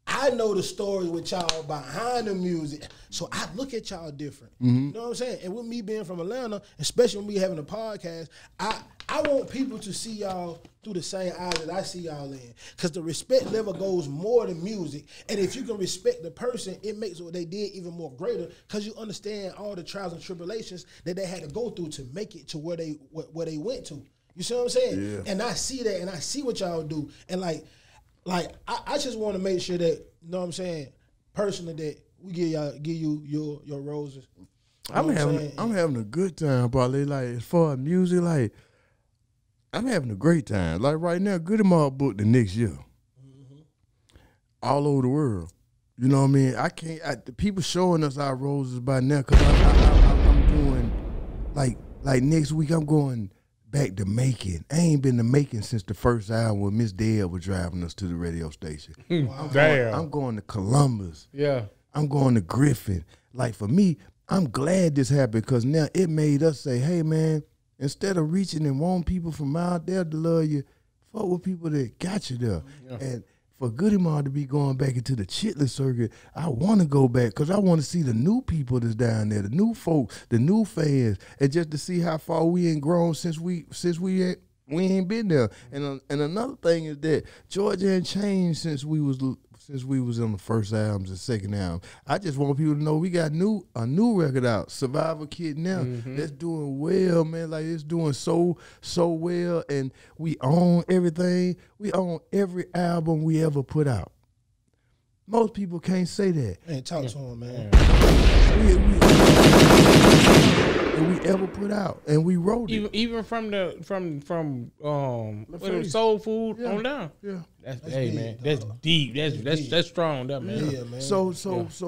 I know the stories with y'all behind the music, so I look at y'all different. You know what I'm saying? And with me being from Atlanta, especially when we having a podcast, I want people to see y'all through the same eyes that I see y'all in. Because the respect level goes more than music. And if you can respect the person, it makes what they did even more greater because you understand all the trials and tribulations that they had to go through to make it to where they went to. You see what I'm saying? Yeah. And I see that, and I see what y'all do. And like I just want to make sure that, you know what I'm saying, personally, that we give you your roses. I'm having a good time, probably. Like, as far as music, like, I'm having a great time. Like, right now, Goody Mob booked the next year. All over the world. You know what I mean? The people showing us our roses by now, because I'm doing, like next week, I'm going back to Macon. I ain't been to Macon since the first hour when Miss Dale was driving us to the radio station. Wow. I'm going to Columbus. Yeah. I'm going to Griffin. Like, for me, I'm glad this happened because now it made us say, hey, man, instead of reaching and wanting people from out there to love you, fuck with people that got you there. Yeah. And for Goody Mob to be going back into the Chitlin circuit, I want to go back because I want to see the new people that's down there, the new folks, the new fans, and just to see how far we ain't grown since we ain't been there. And another thing is that Georgia ain't changed since we was on the first albums and second album. I just want people to know we got a new record out, Survivor Kid now. That's doing well, man. Like, it's doing so well, and we own everything. We own every album we ever put out. Most people can't say that. Man, talk to him, man. We ever put out, and we wrote it. Even from Soul Food on down. Yeah. That's hey, man, that's deep. That's strong, that man. Yeah, man. So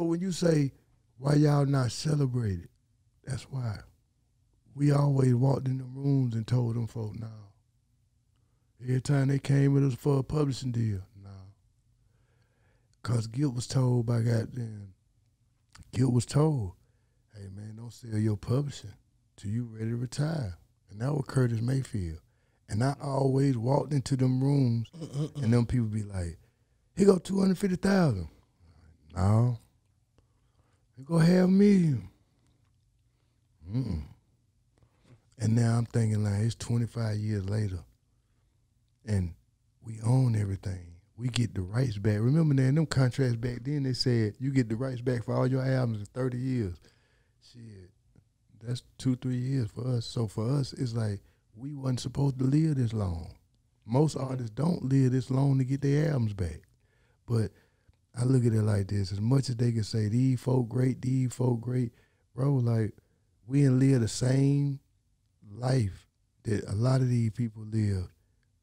when you say Why y'all not celebrate it? That's why. We always walked in the rooms and told them folk, no. Every time they came with us for a publishing deal, no. Because Gipp was told by goddamn, Gipp was told, hey man, don't sell your publishing till you ready to retire. And that was Curtis Mayfield. And I always walked into them rooms and them people be like, here go 250,000. No. Here go $500,000. And now I'm thinking like it's 25 years later and we own everything. We get the rights back. Remember that in them contracts back then they said you get the rights back for all your albums in 30 years. Shit, that's 2-3 years for us. So for us, it's like we wasn't supposed to live this long. Most artists don't live this long to get their albums back. But I look at it like this, as much as they can say these folk great, bro, like we didn't live the same life that a lot of these people live,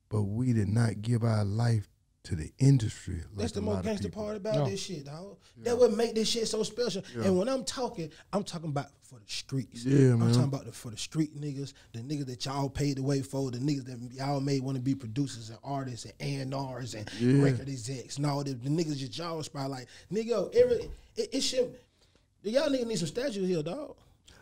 but we did not give our life to the industry. That's the most gangster part about this shit, dog. That would make this shit so special. And when I'm talking about for the streets. Yeah, man. I'm talking about for the street niggas, the niggas that y'all paid the way for, the niggas that y'all made want to be producers and artists and A&Rs and record execs and all the niggas that y'all inspire. Like, nigga, it should, y'all niggas need some statues here, dog.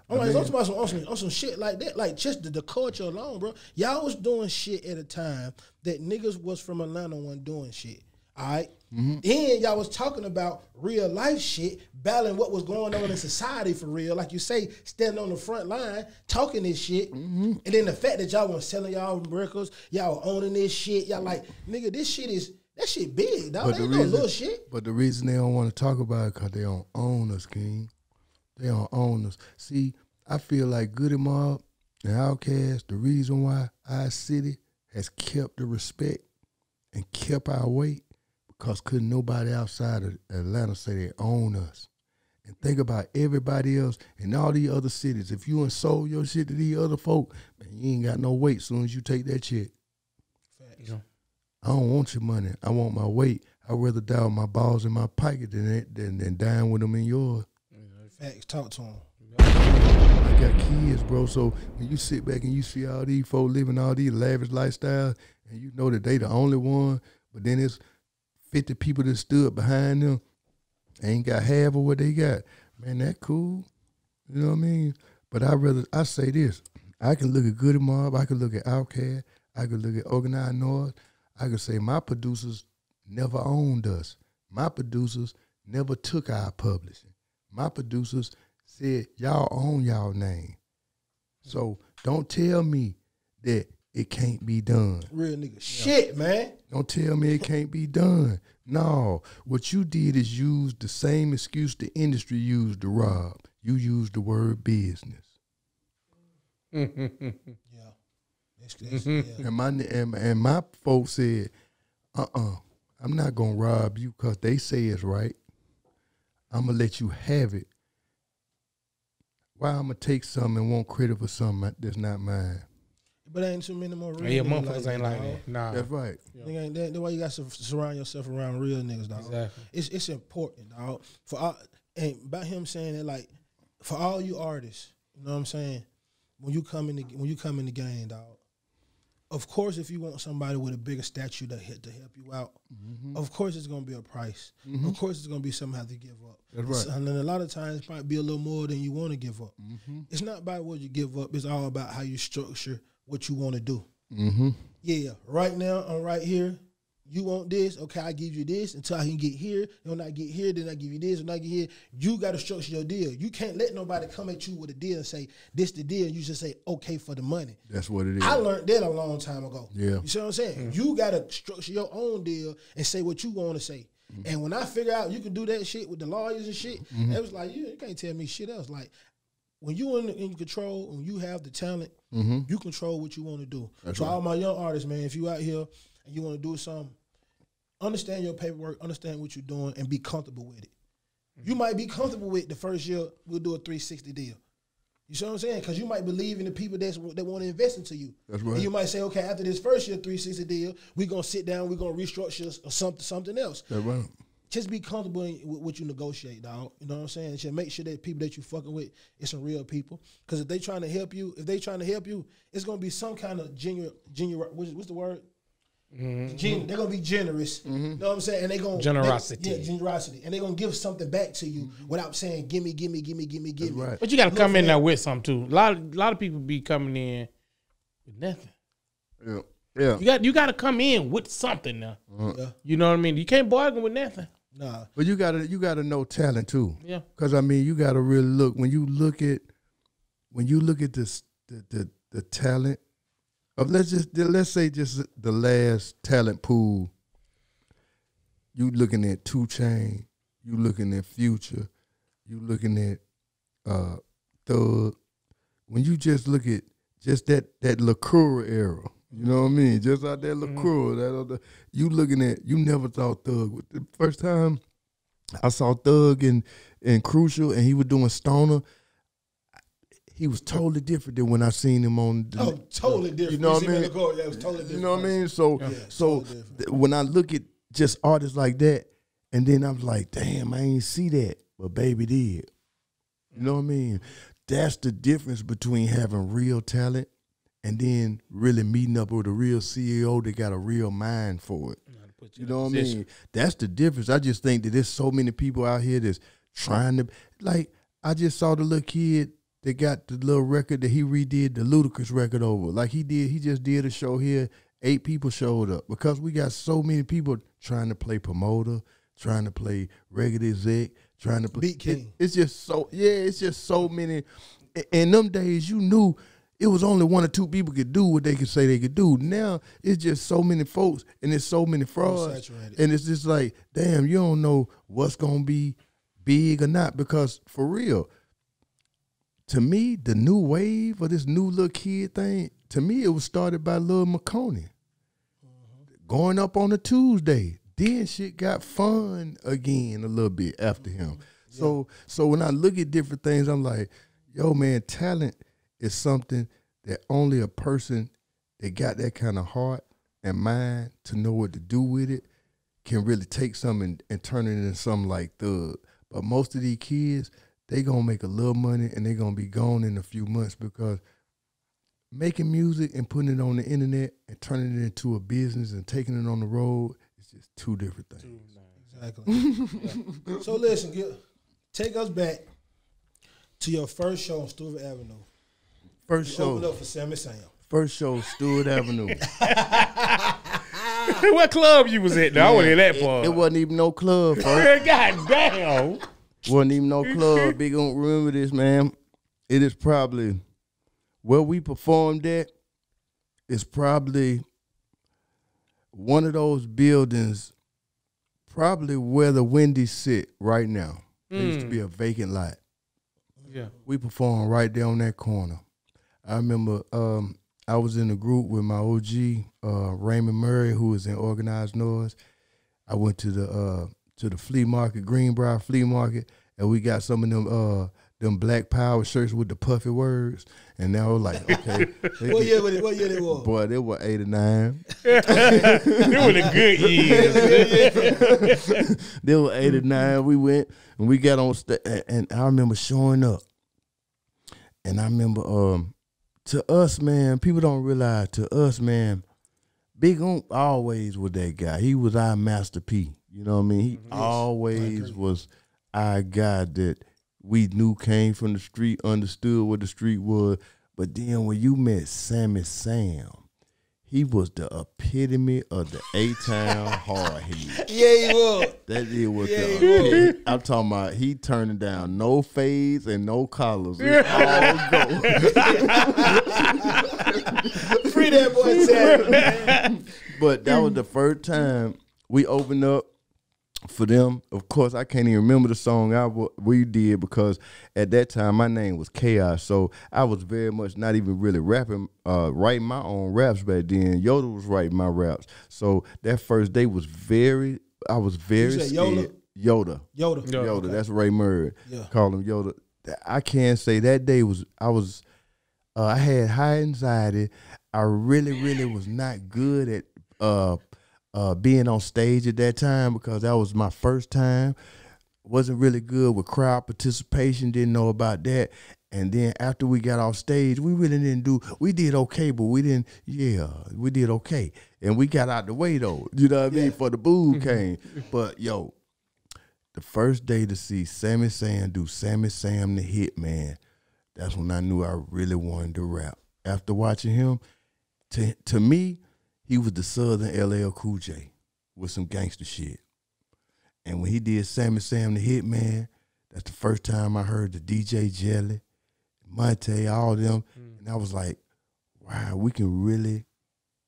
I'm talking about on some shit like that, like just the culture alone, bro. Y'all was doing shit at a time that niggas was from Atlanta wasn't doing shit. All right? Then y'all was talking about real life shit, battling what was going on in society for real. Like you say, standing on the front line, talking this shit. And then the fact that y'all was selling y'all records, y'all owning this shit, y'all like, nigga, this shit is, that shit big, dog. That ain't no little shit. But the reason they don't want to talk about it because they don't own us, King. They don't own us. See, I feel like Goody Mob and Outkast, the reason why our city has kept the respect and kept our weight because couldn't nobody outside of Atlanta say they own us. And think about everybody else in all these other cities. If you ain't sold your shit to these other folk, man, you ain't got no weight as soon as you take that shit. Facts. I don't want your money. I want my weight. I'd rather die with my balls in my pocket than dying with them in yours. Facts. Talk to them. I got kids, bro. So when you sit back and you see all these folks living all these lavish lifestyles, and you know that they the only one, but then it's 50 people that stood behind them, ain't got half of what they got. Man, that cool. You know what I mean? But I say this. I can look at Goody Mob, I can look at Outkast, I can look at Organized Noise. I can say my producers never owned us. My producers never took our publishing. My producers said, y'all own y'all name. So don't tell me that it can't be done. Real nigga shit, man. Don't tell me it can't be done. No, what you did is use the same excuse the industry used to rob. You used the word business. Yeah. And my folks said, I'm not gonna rob you because they say it's right. I'm gonna let you have it. Why I'm gonna take something and want credit for something that's not mine? But ain't too many more real Yeah, niggas motherfuckers ain't like that. Nah. That's right. Yeah. That's why you got to surround yourself around real niggas, dog. Exactly. It's important, dog. And about him saying that, like, for all you artists, you know what I'm saying? When you come in the game, dog. Of course, if you want somebody with a bigger statue to help you out, of course it's gonna be a price. Of course it's gonna be something you have to give up. That's right. And then a lot of times it might be a little more than you want to give up. It's not about what you give up. It's all about how you structure what you want to do. Yeah, right now I'm right here. You want this? Okay, I give you this until I can get here. When I get here, then I give you this. When I get here, you got to structure your deal. You can't let nobody come at you with a deal and say, this the deal. You just say, okay for the money. That's what it is. I learned that a long time ago. Yeah. You see what I'm saying? You got to structure your own deal and say what you want to say. And when I figure out you can do that shit with the lawyers and shit, it was like, you can't tell me shit else. Like, when you in control, when you have the talent, you control what you want to do. That's so right. all my young artists, man, if you out here and you want to do something, understand your paperwork, understand what you're doing, and be comfortable with it. You might be comfortable with the first year, we'll do a 360 deal. You see what I'm saying? Because you might believe in the people that want to invest into you. That's right. And you might say, okay, after this first year 360 deal, we're going to sit down, we're going to restructure something else. That's right. just be comfortable with what you negotiate, dog. You know what I'm saying? Just make sure that people that you fucking with is some real people. Because if they trying to help you, it's gonna be some kind of genuine. What's the word? Mm-hmm. They're gonna be generous. Mm-hmm. You know what I'm saying? And they gonna generosity. Generosity, and they're gonna give something back to you without saying gimme. Right. But you got to come in there with something too. A lot of people be coming in with nothing. Yeah. You got to come in with something now. Yeah. You know what I mean? You can't bargain with nothing. Nah. But you gotta know talent too. Yeah. Because I mean, you gotta really look when you look at this the talent of let's say just the last talent pool. You looking at 2 Chainz, you looking at Future, you looking at Thug. When you just look at just that LaCroix era, you know what I mean? Just out there LaCroix, you looking at, you never thought Thug. The first time I saw Thug in Crucial and he was doing Stoner, he was totally different than when I seen him on. Totally different. You know what I mean? Yeah, it was totally different. You know what I mean? So, totally when I look at just artists like that, and then I'm like, damn, I ain't see that, but baby did. You know what I mean? That's the difference between having real talent and then really meeting up with a real CEO that got a real mind for it. You know what I mean? That's the difference. I just think that there's so many people out here that's trying to, like, I just saw the little kid that got the little record that he redid the Ludacris record over. Like he just did a show here. 8 people showed up because we got so many people trying to play promoter, trying to play regular exec, trying to play Beat King. It's just so many. In them days, you knew it was only 1 or 2 people could do what they could say they could do. Now it's just so many folks and there's so many frauds, and it's just like, damn, you don't know what's gonna be big or not, because for real. To me, the new wave of this new little kid thing, to me, it was started by Lil McConey. Going up on a Tuesday. Then shit got fun again a little bit after him. So when I look at different things, I'm like, yo, man, talent is something that only a person that got that kind of heart and mind to know what to do with it can really take something and turn it into something like Thug. But most of these kids, they gonna make a little money and they gonna be gone in a few months, because making music and putting it on the internet and turning it into a business and taking it on the road is just 2 different things. Exactly. So listen, take us back to your first show on Stewart Avenue. First show. Open up for Sammy Sam. First show, Stewart Avenue. What club you was at? I want to hear that part. It wasn't even no club, folks. God damn. Wasn't even no club. Big don't remember this, man. It is probably where we performed at. It's probably one of those buildings, probably where the Wendy's sit right now. There used to be a vacant lot. Yeah. We performed right there on that corner. I remember I was in a group with my OG, Raymond Murray, who was in Organized Noise. I went to the flea market, Greenbrier Flea Market, and we got some of them Black Power shirts with the puffy words, and now I was like, okay. What year they was? Boy, they were 8 or 9. They were the good years. They were 8 or 9. We went and we got on stage, and I remember showing up, and I remember to us, man, people don't realize, to us, man, Big On always was that guy. He was our Master P. You know what I mean? He always was our guy that we knew came from the street, understood what the street was. But then when you met Sammy Sam, he was the epitome of the A-Town hard head. Yeah, he was. That it was the epitome. I'm talking about he turning down no fades and no collars. It's all go. Free that boy Sammy. But that was the first time we opened up for them. Of course, I can't even remember the song we did, because at that time my name was Chaos, so I was very much not even really rapping, writing my own raps back then. Yoda was writing my raps, so that first day was I was very scared. Yoda. Okay. That's Ray Murray. Yeah. Call him Yoda. I can't say that day I had high anxiety. I really was not good at being on stage at that time because that was my first time. Wasn't really good with crowd participation, didn't know about that. And then after we got off stage, we really we did okay, but we did okay. And we got out the way though, you know what I mean, for the boo came. But yo, the first day to see Sammy Sam do Sammy Sam the Hitman, that's when I knew I really wanted to rap. After watching him, to me, he was the Southern LL Cool J with some gangster shit. And when he did Sammy Sam the Hitman, that's the first time I heard the DJ Jelly, Monte, all them. And I was like, wow, we can really,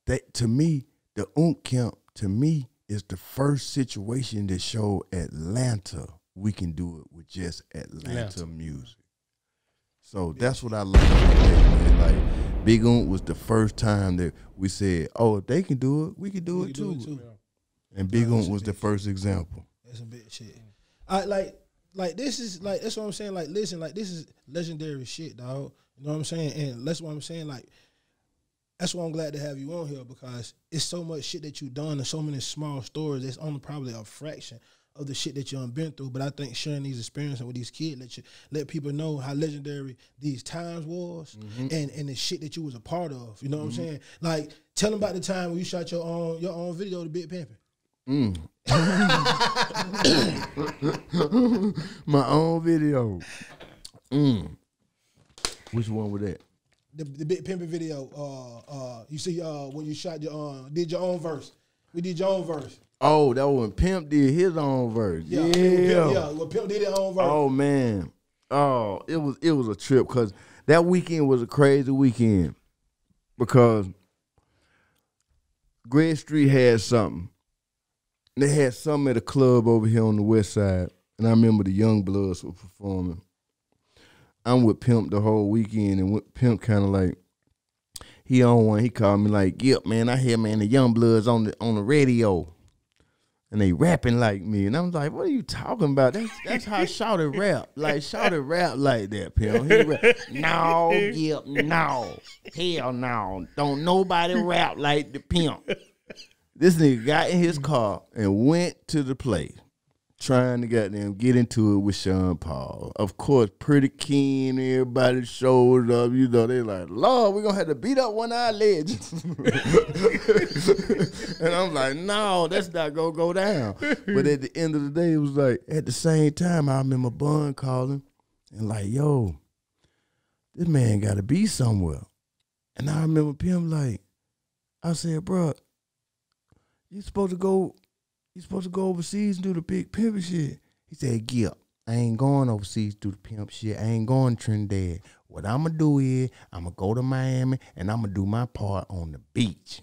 that to me, the Camp, to me, is the first situation that showed Atlanta we can do it with just Atlanta music. So that's what I love about that, man. Like, Big was the first time that we said, oh, if they can do it, we can do it too. And Big was the first example. That's some big shit. Like this is like, that's what I'm saying. Like, listen, like this is legendary shit, dog. You know what I'm saying? And that's what I'm saying. Like, that's why I'm glad to have you on here, because it's so much shit that you've done and so many small stories that's only probably a fraction of the shit that you've been through. But I think sharing these experiences with these kids let people know how legendary these times was and the shit that you was a part of. You know what I'm saying? Like, tell them about the time when you shot your own video to Big Pimpin'. My own video. Which one was that? The Big Pimpin' video. You see, when you shot did your own verse. We did your own verse. Oh, that was when Pimp did his own verse. Yeah. When Pimp did his own verse. Oh man. Oh, it was a trip because that weekend was a crazy weekend because Greg Street had something. They had something at a club over here on the west side, and I remember the Young Bloods were performing. I'm with Pimp the whole weekend, and Pimp kind of like, he on one, he called me like, Gipp, man, I hear, man, the Young Bloods on the radio, and they rapping like me. And I'm like, what are you talking about? That's how Shawty rap. Like, Shawty rap like that, Pimp. He rap, no, Gipp, no. Hell no. Don't nobody rap like the Pimp. This nigga got in his car and went to the place trying to goddamn get into it with Sean Paul. Of course, Pretty Keen, everybody showed up. You know, they like, Lord, we're going to have to beat up one of our legends. And I'm like, no, that's not going to go down. But at the end of the day, it was like, at the same time, I remember Bun calling and like, yo, this man got to be somewhere. And I remember Pim like, I said, bro, you supposed to go overseas and do the Big Pimp shit. He said, Gipp, I ain't going overseas to do the pimp shit. I ain't going to Trinidad. What I'm going to do is I'm going to go to Miami and I'm going to do my part on the beach.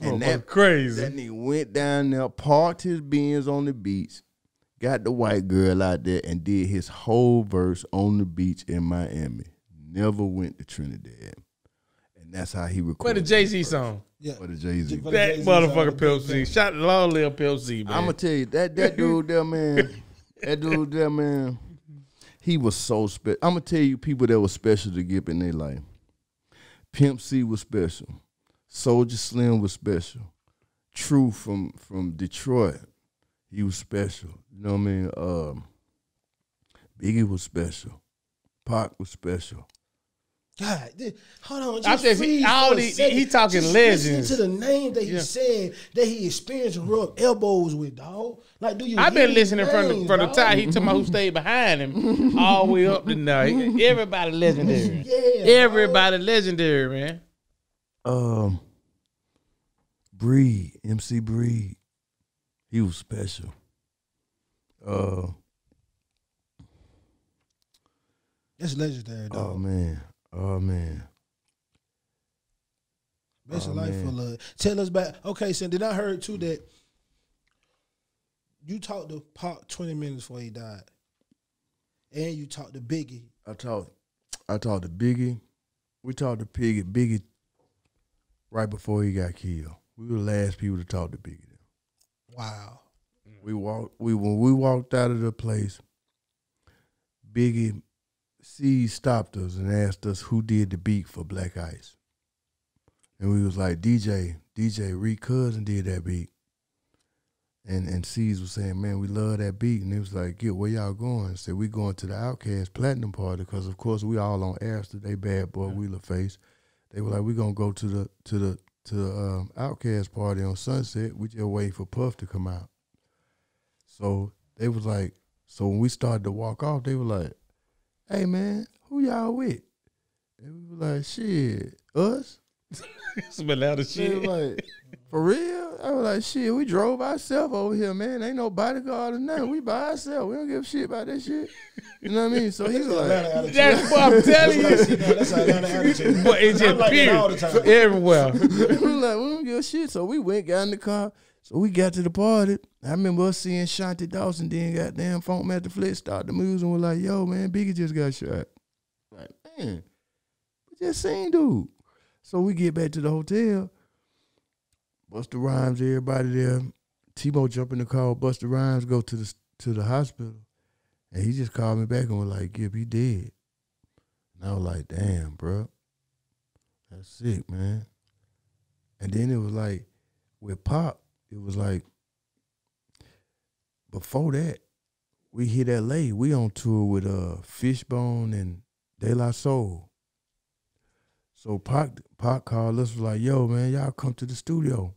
And that crazy. That nigga went down there, parked his Benz on the beach, got the white girl out there and did his whole verse on the beach in Miami. Never went to Trinidad. And that's how he recorded. Where the Jay-Z song? Yeah. For the Jay-Z. That motherfucker Pimp C. Shout out to Lil Pimp C, man. I'm going to tell you, that dude there, man, he was so special. I'm going to tell you people that were special to Gipp in their life. Pimp C was special. Soulja Slim was special. True from Detroit, he was special. You know what I mean? Biggie was special. Pac was special. God, hold on. I said he talking just legends. Listen to the name that he said that he experienced and rubbed elbows with, dog. Like, do you? I've been listening from the time he talking about who stayed behind him all the way up to now. Everybody legendary. Yeah, everybody legendary, man. Breed, MC Breed, he was special. It's legendary, dog. Oh man. Best of life for love. Tell us about. Okay, so did I heard too that you talked to Pac 20 minutes before he died, and you talked to Biggie. I talked to Biggie. We talked to Biggie right before he got killed. We were the last people to talk to Biggie. Wow. When we walked out of the place, Biggie stopped us and asked us who did the beat for Black Ice. And we was like, DJ DJ Reed Cousin did that beat. And C's was saying, man, we love that beat. And it was like, Gipp, where y'all going? I said, we going to the Outkast Platinum Party because, of course, we all on Airster. They Bad Boy, Wheeler Face. They were like, we going to go to the Outkast party on Sunset. We just waiting for Puff to come out. So they was like, so when we started to walk off, they were like, hey, man, who y'all with? And we were like, shit, us? Some loud as They shit. was like, for real? I was like, shit, we drove ourselves over here, man. Ain't no bodyguard or nothing. We by ourselves. We don't give a shit about that shit. You know what I mean? So he was like, That's what I'm telling you. That's how Atlanta attitude. But it's just like that all the period. time. Everywhere. we was like, we don't give a shit. So we got in the car. So we got to the party. I remember us seeing Shanti Dawson, then goddamn Funk Master Flex start the music and was like, yo, man, Biggie just got shot. Like, man, we just seen dude. So we get back to the hotel. Busta Rhymes, everybody there. T-Mo jump in the car. Busta Rhymes go to the hospital. And he just called me back and was like, Gipp, he dead. And I was like, damn, bro. That's sick, man. And then it was like, with Pop, it was like, before that, we hit LA. We on tour with Fishbone and De La Soul. So Pac called us, was like, yo, man, y'all come to the studio.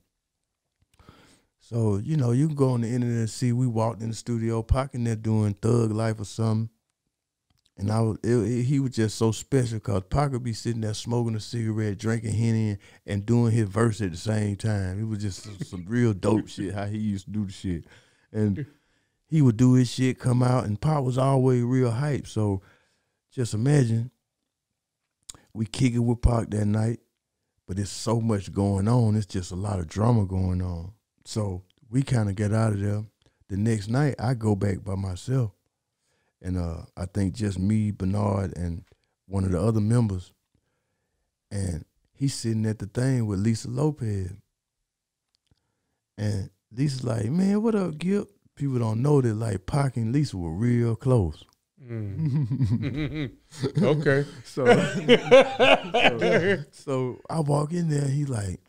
So, you know, you can go on the internet and see we walked in the studio, Pac in there doing Thug Life or something. And he was just so special because Pac would be sitting there smoking a cigarette, drinking Henny, and doing his verse at the same time. It was just some real dope shit, how he used to do the shit. And he would do his shit, come out, and Pac was always real hype. So just imagine, we kick it with Pac that night, but there's so much going on. It's just a lot of drama going on. So we kind of get out of there. The next night, I go back by myself. And I think just me, Bernard, and one of the other members. And he's sitting at the thing with Lisa Lopez. And Lisa's like, man, what up, Gipp? People don't know that, like, Pac and Lisa were real close. Okay. So I walk in there, he like,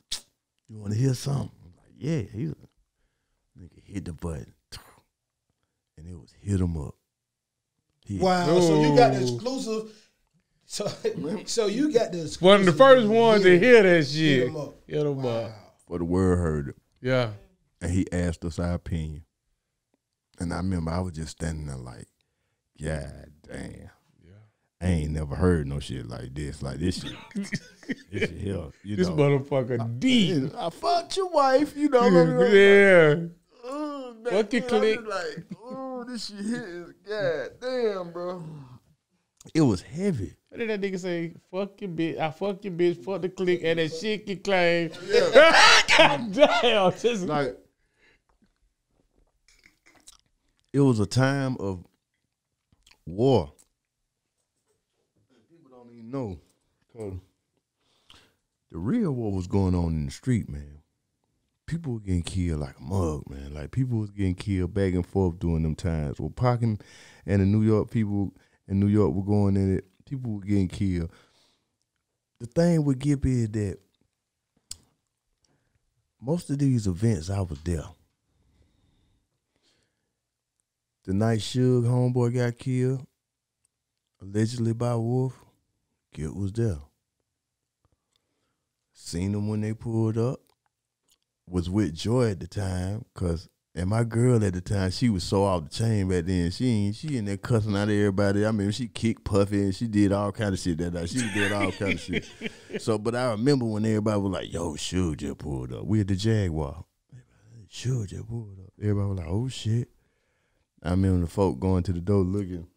you want to hear something? I'm like, yeah. He's like, nigga hit the button. And it was hit him up. Wow, so you got the exclusive. So you got the exclusive. One of the first ones to hear that shit. Hit 'em up. Hit 'em up. For the world heard it. Yeah. And he asked us our opinion. And I remember I was just standing there like, God damn. Yeah. I ain't never heard no shit like this. Like this shit. This shit here. You This know. motherfucker deep. I fucked your wife, you know. Yeah. Fuck your click. Like, oh, this shit here is god damn, bro. It was heavy. What did that nigga say? Fuck your bitch. I fuck your bitch. Fuck the click and that shit you claim. God damn. Just Like, it was a time of war. People don't even know. 'Cause the real war was going on in the street, man. People were getting killed like a mug, man. Like, people was getting killed back and forth during them times. Well, Pac and the New York people in New York were going in it. People were getting killed. The thing with Gipp is that most of these events, I was there. The night Suge homeboy got killed, allegedly by Wolf, Gipp was there. Seen them when they pulled up. Was with Joy at the time, and my girl at the time, she was so off the chain back then. She in there cussing out everybody. I mean, she kicked Puffy and she did all kind of shit that night. She did all kind of shit. So, but I remember when everybody was like, yo, Suge just pulled up. We at the Jaguar. Suge just pulled up. Everybody was like, oh shit. I remember the folk going to the door looking.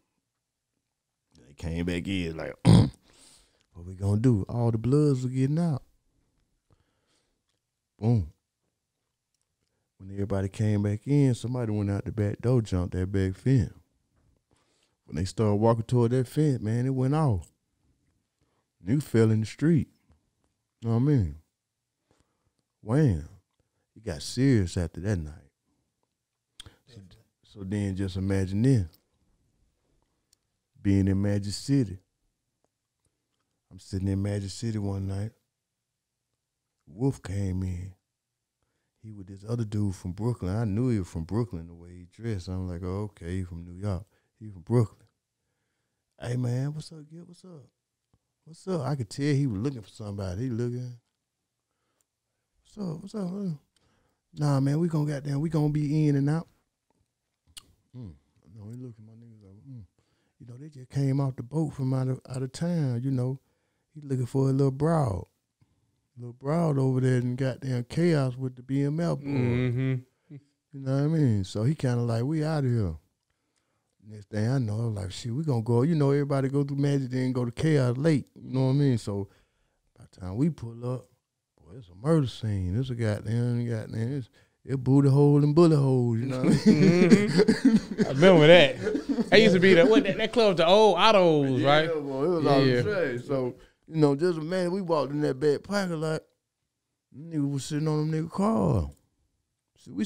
They came back in like, what we gonna do? All the bloods were getting out. Boom. When everybody came back in, somebody went out the back door, jumped that back fence. When they started walking toward that fence, man, it went off. Niggas fell in the street. You know what I mean? Wham. It got serious after that night. So then just imagine then. Being in Magic City. I'm sitting in Magic City one night. Wolf came in. he was this other dude from Brooklyn. I knew he was from Brooklyn the way he dressed. I'm like, oh, okay, he from New York. He from Brooklyn. Hey, man, what's up, Gipp? What's up? What's up? I could tell he was looking for somebody. He looking. What's up? What's up? Nah, man, we gonna be in and out. No, he looking, my niggas like, you know, they just came off the boat from out of town, you know. He looking for a little broad. Little broad over there and goddamn chaos with the BML boy. You know what I mean? So he kind of like, we out of here. Next thing I know, I was like, shit, we gonna go. You know, everybody go through Magic, then go to chaos late. You know what I mean? So by the time we pull up, boy, it's a murder scene. It's a goddamn, it's booty hole and bullet holes. You know what I mean? I remember that. I used to be that club was the old autos, right? Yeah, boy, it was all the same. So, you know, just man, we walked in that back parking lot. Nigga was sitting on them nigga car. So we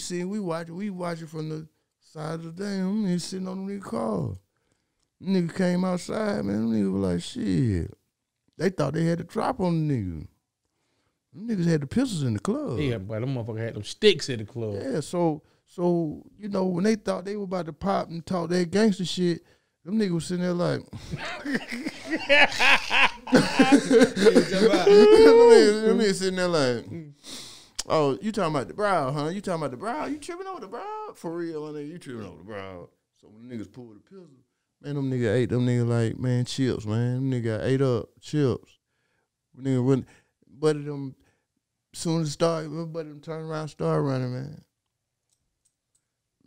watching from the side of the thing. Nigga sitting on them nigga car. Nigga came outside, man. Them nigga was like, shit. They thought they had to drop on the nigga. Them niggas had the pistols in the club. Yeah, but them motherfuckers had them sticks in the club. Yeah, so you know, when they thought they were about to pop and talk that gangster shit, them niggas was sitting there like, them niggas sitting there like, oh, you talking about the brow, huh? You talking about the brow? You tripping over the brow? For real, nigga, you tripping over the brow. So when the niggas pulled the pistol, man, them niggas ate them niggas like, man, chips, man. Them niggas ate up chips. Nigga wouldn't, but them, soon as it started, but them turn around, start running, man.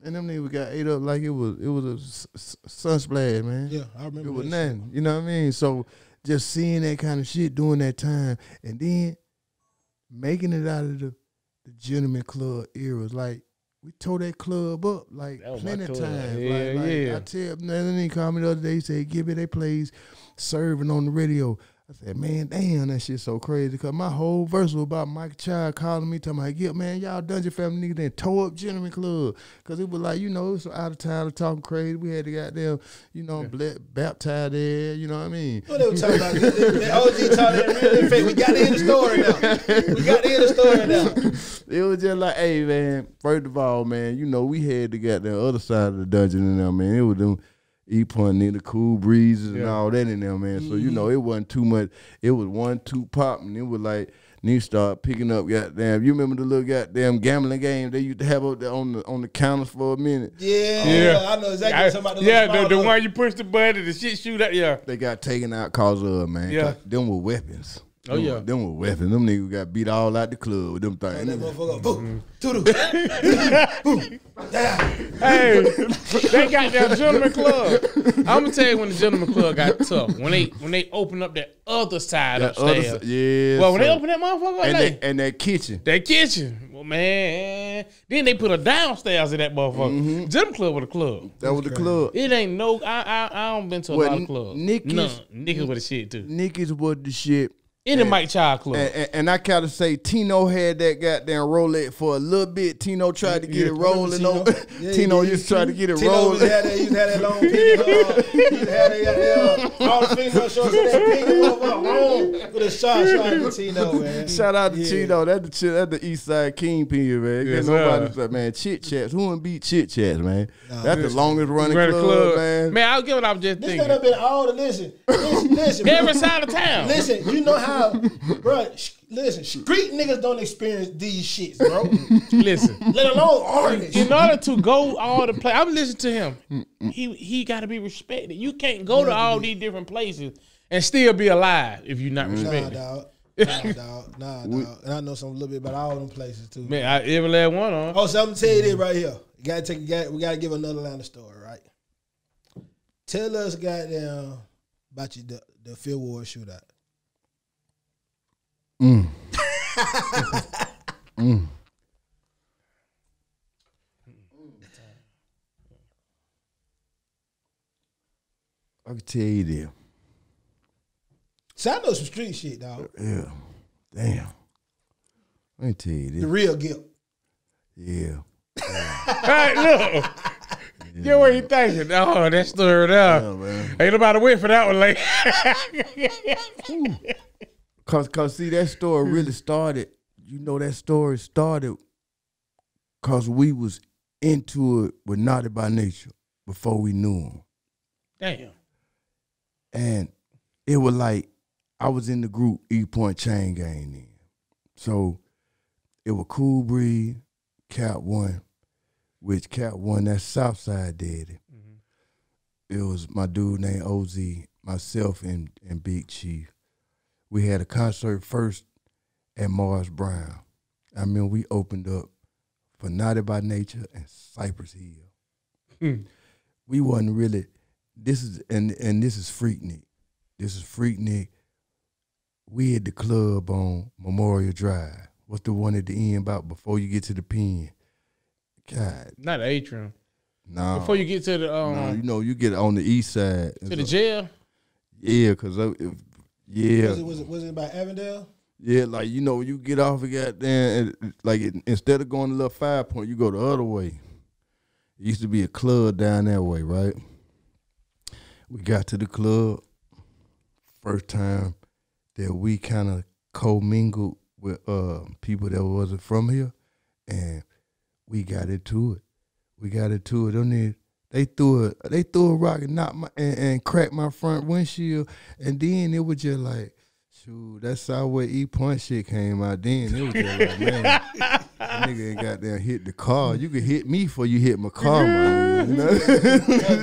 And them niggas got ate up like it was a sun splash, man. Yeah, I remember. It was nothing. You know what I mean? So just seeing that kind of shit during that time, and then making it out of the gentleman club era, like we tore that club up like plenty of times. Yeah. I tell man, he called me the other day. He said, "Gipp, they plays serving on the radio." I said, man, damn, that shit so crazy. Because my whole verse was about Michael Child calling me, talking about, Gipp, man, y'all Dungeon Family niggas then tore up Gentleman Club. Because it was like, you know, it was out of town talking crazy. We had to goddamn, you know, baptized there, you know what I mean? What they were talking about? The OG talking that real fake. We got to end the story now. We got to end the story now. It was just like, hey, man, first of all, man, you know, we had to get the other side of the dungeon in there, man. It was them EP10, the cool breezes and all that in there, man. So, you know, it wasn't too much. It was 1-2 pop, and it was like, then you start picking up goddamn. You remember the little goddamn gambling game they used to have up there on the counters for a minute? Yeah. I know exactly what somebody. Yeah, the one you push the button, the shit shoot out. Yeah, they got taken out cause of, man. Yeah, them were weapons. Oh yeah, them were weapons. Them niggas got beat all out the club with them things. That motherfucker, boom, toodle. Hey, they got that Gentleman Club. I'm gonna tell you when the Gentleman Club got tough. When they opened up that other side upstairs. Yeah. Well, when they opened that motherfucker, and that kitchen. That kitchen. Well, man. Then they put a downstairs in that motherfucker. Gentleman Club was a club. That was the club. It ain't no. I don't been to a lot of clubs. Nicky's was the shit too. Nicky's was the shit. In the Mike Child Club. And I gotta say, Tino had that goddamn Rolex for a little bit. Tino tried to get it rolling. Tino used to try to get it rolling. He used to have that long pinky. He used to have that, all the finger shorts with that pinky long with a shot. Shout out to Tino, man. Shout out to Tino. That's the East Side Kingpin, man. Yes, nobody's like, man, Chit Chats. Who wouldn't beat Chit Chats, man? That's the longest running club, man. Man, I'll give it. I was just thinking. This done been all the listen. Every side of town. Listen, you know how, bro. Listen, street niggas don't experience these shits, bro. Listen, let alone artists. In order to go all the places, I'm listening to him. He got to be respected. You can't go to all these different places and still be alive if you're not respected. Nah, dog. And I know a little bit about all them places too. Man, I ever let one on. Oh, so I'm gonna tell you this right here. We gotta give another line of story, right? Tell us, goddamn, about the Phil Ward shootout. I can tell you this. So I know some street shit, dog. Yeah. Damn. Let me tell you this. The real Gipp. Yeah. Hey, look. Get what you thinking? Oh, that story there. Yeah, ain't nobody wait for that one, like. Cause see, that story really started. You know, that story started Cause we was into it with Naughty by Nature before we knew him. Damn. And it was like I was in the group EP10 Chain Gang then. So it was Cool Breeze, Cap One, which Cap One, that's Southside Daddy. It was my dude named OZ, myself, and Big Chief. We had a concert first at Mars Brown. I mean, we opened up for Naughty by Nature and Cypress Hill. We wasn't really, this is Freaknik. This is Freaknik. We at the club on Memorial Drive. What's the one at the end about before you get to the pen? God. Not the atrium. No. Before you get to the no, you know, you get on the east side. to the jail. Yeah, cause yeah. Was it by Avondale? Yeah, like you know, you get off of goddamn, like instead of going to little 5 Point, you go the other way. It used to be a club down that way, right? We got to the club. First time that we kind of co-mingled with people that wasn't from here, and we got into it. They threw a rock and and cracked my front windshield, and then it was just like, shoot, that's how where EP10 shit came out. Then it was just like, man, that nigga ain't got there hit the car. You could hit me before you hit my car, man. You know?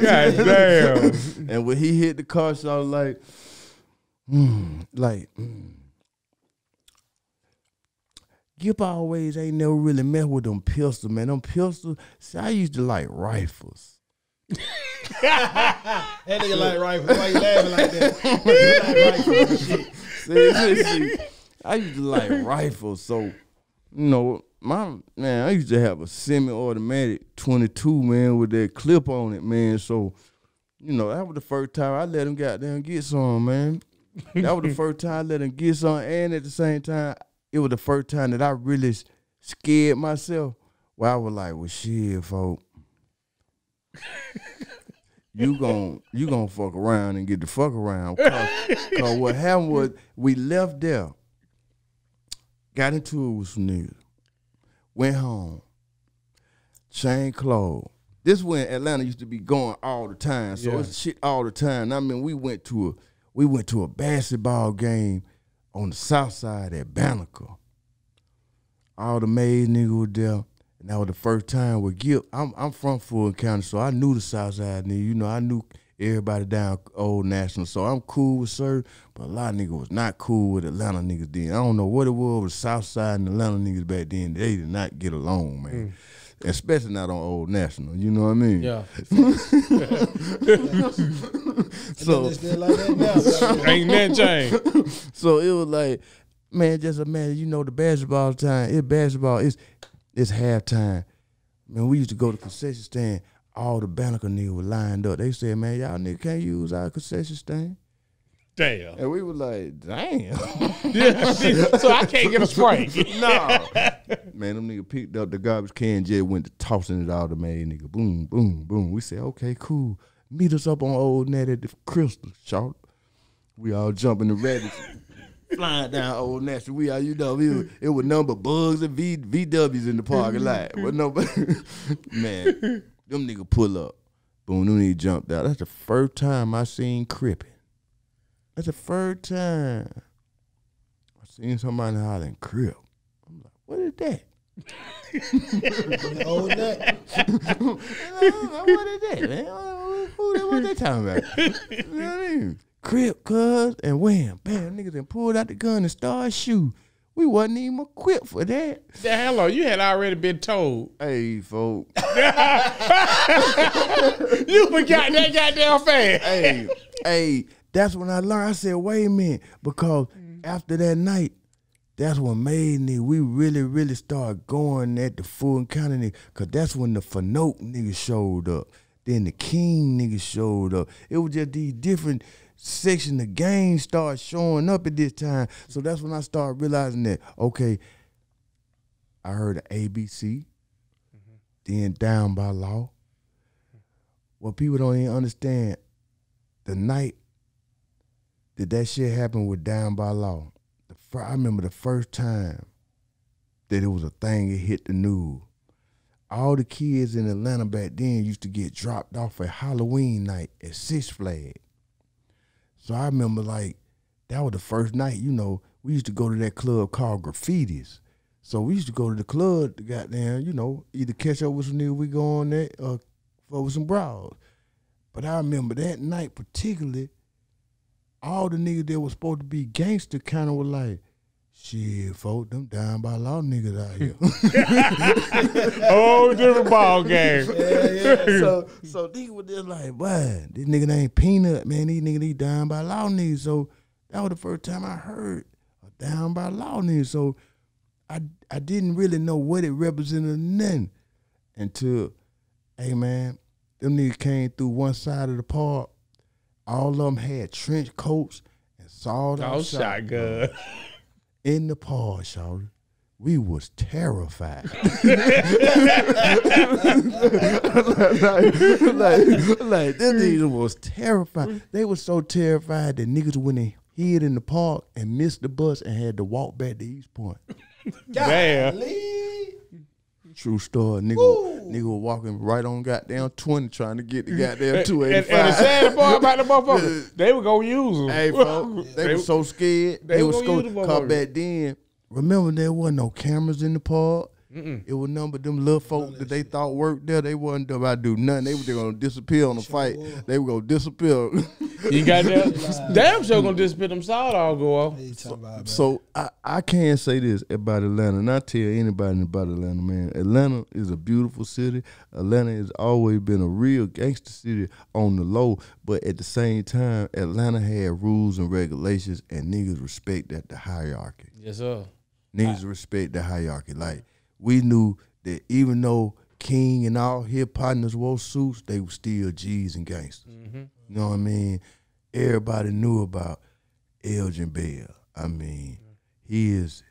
God damn. And when he hit the car, so I was like. Gipp always ain't never really messed with them pistols, man. Them pistols, see, I used to like rifles. That nigga like rifles. Why you laughing like that? He like rifles and shit. See, I used to like rifles, so, you know, I used to have a semi-automatic 22, man, with that clip on it, man. So, you know, that was the first time I let him goddamn get some, man. That was the first time I let him get some, and at the same time, it was the first time that I really scared myself. Where I was like, well, shit, folk. You gon' fuck around and get the fuck around. Cause what happened was we left there, got into it with some niggas, went home, changed clothes. This when Atlanta used to be going all the time, so it's shit all the time. I mean, we went to a basketball game on the south side at Banneker. All the made niggas were there. And that was the first time with Gipp. I'm from Fulton County, so I knew the south side nigga. You know, I knew everybody down Old National. So I'm cool with Sir, but a lot of niggas was not cool with Atlanta niggas then. I don't know what it was with south side and Atlanta niggas back then. They did not get along, man. Especially not on Old National, you know what I mean? Yeah. So it's still like that now. Ain't that changed. So it was like, man, just imagine, you know, the basketball time. It's halftime. Man, we used to go to concession stand. All the Banneker niggas were lined up. They said, man, y'all niggas can't use our concession stand. Damn. And we were like, damn. Yeah, so I can't get a spray. No. Man, them niggas picked up the garbage can, just went to tossing it all to made nigga. Boom, boom, boom. We said, okay, cool. Meet us up on Old Nat at the Crystal, short. We all jumping the rabbits, flying down Old Nat. We all, you know, it was number bugs and VWs in the parking lot. But nobody, man, them niggas pull up. Boom, them niggas jumped out. That's the first time I seen Crippin'. That's the first time I seen somebody hollering Crip. I'm like, what is that? Old Nat. What is that, man? What they talking about? You know what I mean? Crip, cuz, and wham, bam, niggas then pulled out the gun and started shooting. We wasn't even equipped for that. The hell on, you had already been told. Hey, folks. You forgot that goddamn fast. Hey, that's when I learned. I said, wait a minute, because after that night, that's what made me. We really, really started going at the Fulton County nigga, because that's when the Fanoke niggas showed up. Then the King niggas showed up. It was just these different sections of gangs started showing up at this time. So that's when I started realizing that, okay, I heard of ABC, then Down by Law. What people don't even understand, the night that shit happened with Down by Law, I remember the first time that it was a thing, it hit the news. all the kids in Atlanta back then used to get dropped off at Halloween night at Six Flags. So I remember like that was the first night, you know, we used to go to that club called Graffitis. So we used to go to the club to goddamn, you know, either catch up with some niggas we go on that or fuck with some bras. But I remember that night particularly, all the niggas that was supposed to be gangster kind of were like, shit, folk, them down by law niggas out here. Whole different ball game. So niggas was just like, boy, this nigga ain't Peanut, man. These niggas, these down by law niggas. So that was the first time I heard a down by law niggas. So I didn't really know what it represented or nothing until, hey man, them niggas came through one side of the park. All of them had trench coats and sawed-off shotgun. In the park, shawty. We was terrified. like this niggas was terrified. They was so terrified that niggas went and hid in the park and missed the bus and had to walk back to East Point. Damn. True story. Nigga was walking right on goddamn 20 trying to get the goddamn 285. And the sad part about the motherfuckers, they were gonna use them. Hey, folks, they were so scared. They was so caught back then. Remember, there wasn't no cameras in the park. It was none but them little folk that they thought worked there. They wasn't about to do nothing. They were gonna disappear on the fight. They were gonna disappear. You got that? Damn sure gonna disappear. Them sawed all go off. So I can say this about Atlanta, and I tell anybody about Atlanta, man. Atlanta is a beautiful city. Atlanta has always been a real gangster city on the low, but at the same time, Atlanta had rules and regulations, and niggas respect the hierarchy. Yes, sir. Niggas respect the hierarchy. Like, we knew that even though King and all his partners wore suits, they were still G's and gangsters. You know what I mean? Everybody knew about Elgin Bell. I mean, he is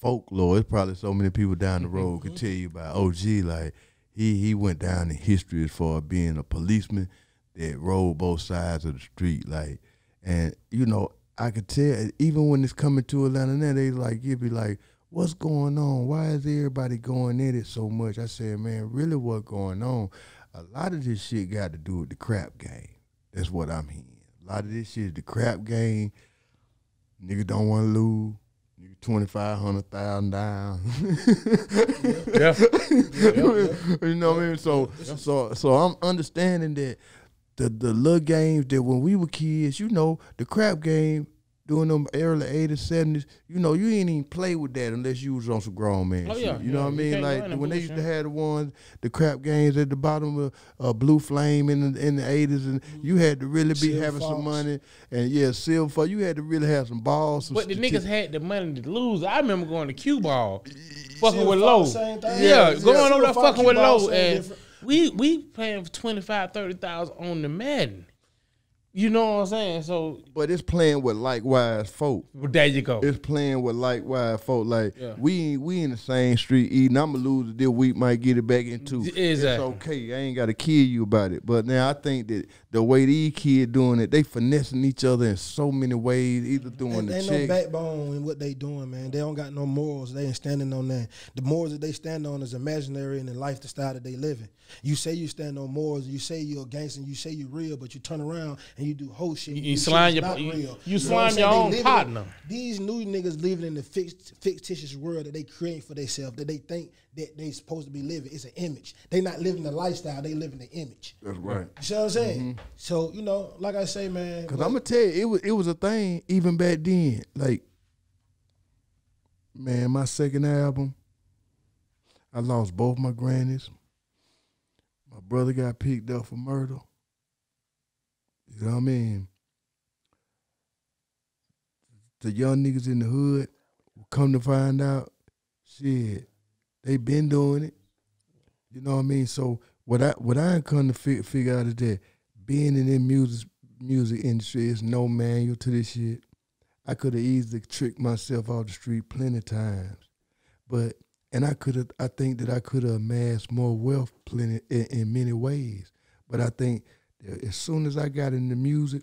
folklore. It's probably so many people down the road could tell you about OG. Like, he went down in history as far as being a policeman that rode both sides of the street. Like, and, you know, I could tell, even when it's coming to Atlanta now, they like, you'd be like, what's going on? Why is everybody going at it so much? I said, man, really what's going on? A lot of this shit got to do with the crap game. That's what I'm hearing. A lot of this shit is the crap game. Nigga don't want to lose. Nigga 2500, 1,000 down. You know what I mean? So I'm understanding that the little games that when we were kids, you know, the crap game, during them early 80s, 70s, you know, you ain't even play with that unless you was on some grown man shit. You know what I mean? Like, when they used to have the ones, the crap games at the bottom of Blue Flame in the 80s, and you had to really be having some money. And, yeah, Silver, you had to really have some balls. But the niggas had the money to lose. I remember going to Cue Ball, fucking with Low. Yeah, going over there fucking with Low. And we paying for 25,000, 30,000 on the Madden. You know what I'm saying? So, but it's playing with likewise folk. Well, there you go. It's playing with likewise folk. Like, we in the same street eating. I'ma lose it this week, might get it back in two. Exactly. It's okay. I ain't got to kill you about it. But now I think that the way these kids doing it, they finessing each other in so many ways, either doing the check. Ain't no backbone in what they doing, man. They don't got no morals. They ain't standing on that. The morals that they stand on is imaginary in the lifestyle that they living. You say you stand on morals, you say you're a gangster, and you say you're real, but you turn around and you do whole shit. You slime you slime your own partner. These new niggas living in the fictitious world that they create for themselves, that they think that they supposed to be living. It's an image. They not living the lifestyle, they living the image. That's right. You see what I'm saying? So, you know, like I say, man. Because I'm going to tell you, it was a thing even back then. Like, man, my second album, I lost both my grannies. My brother got picked up for murder. You know what I mean? The young niggas in the hood, come to find out, shit, they been doing it. You know what I mean? So what I come to figure out is that being in the music industry is no manual to this shit. I could have easily tricked myself off the street plenty of times, and I think that I could have amassed more wealth in many ways. But I think that as soon as I got into music,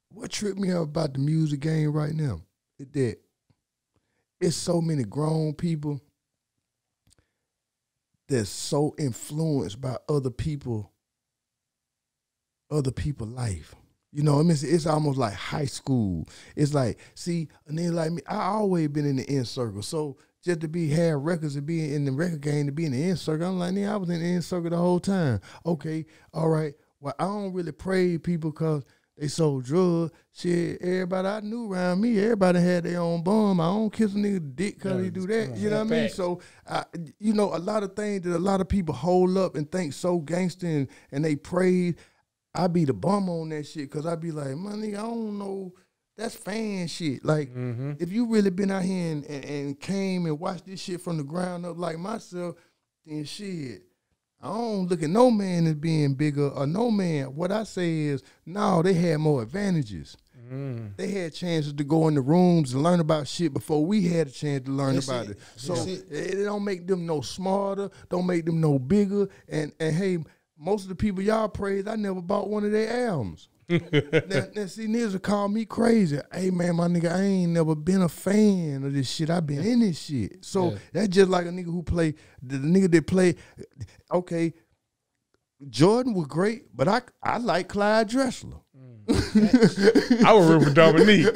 what tripped me out about the music game right now is that it's so many grown people that's so influenced by other people life. You know, I mean, it's almost like high school. It's like, see, a nigga like me, I always been in the inner circle. So just to have records and be in the record game, to be in the inner circle, I'm like, nigga, I was in the inner circle the whole time. Okay, all right. Well, I don't really praise people because they sold drugs. Shit, everybody I knew around me, everybody had their own bum. I don't kiss a nigga dick because he do that. You know what I mean? So, you know, a lot of things that a lot of people hold up and think so gangster and they praise, I be the bum on that shit because I be like, my nigga, I don't know. That's fan shit. Like, if you really been out here and came and watched this shit from the ground up like myself, then shit, I don't look at no man as being bigger or no man. What I say is, no, they had more advantages. They had chances to go in the rooms and learn about shit before we had a chance to learn about it. So it don't make them no smarter, don't make them no bigger. And hey, most of the people y'all praise, I never bought one of their albums. now see, niggas will call me crazy. Hey man, my nigga, I ain't never been a fan of this shit. I been in this shit. So that's just like a nigga who play, the nigga that play, okay, Jordan was great, but I like Clyde Drexler. I was root for Dominique.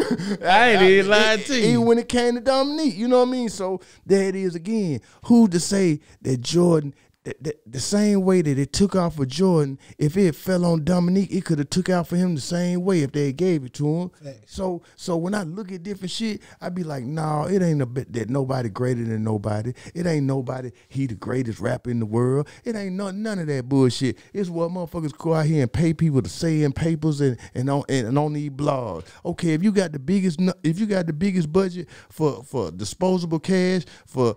I ain't even lying to you. Even when it came to Dominique, you know what I mean? So there it is again. Who to say that Jordan, the same way that it took out for Jordan, if it fell on Dominique, it could have took out for him the same way if they gave it to him. Thanks. So when I look at different shit, I be like, no, it ain't a bit that nobody greater than nobody. It ain't nobody, he the greatest rapper in the world. It ain't none of that bullshit. It's what motherfuckers go out here and pay people to say in papers and on these blogs. Okay, if you got the biggest budget for disposable cash for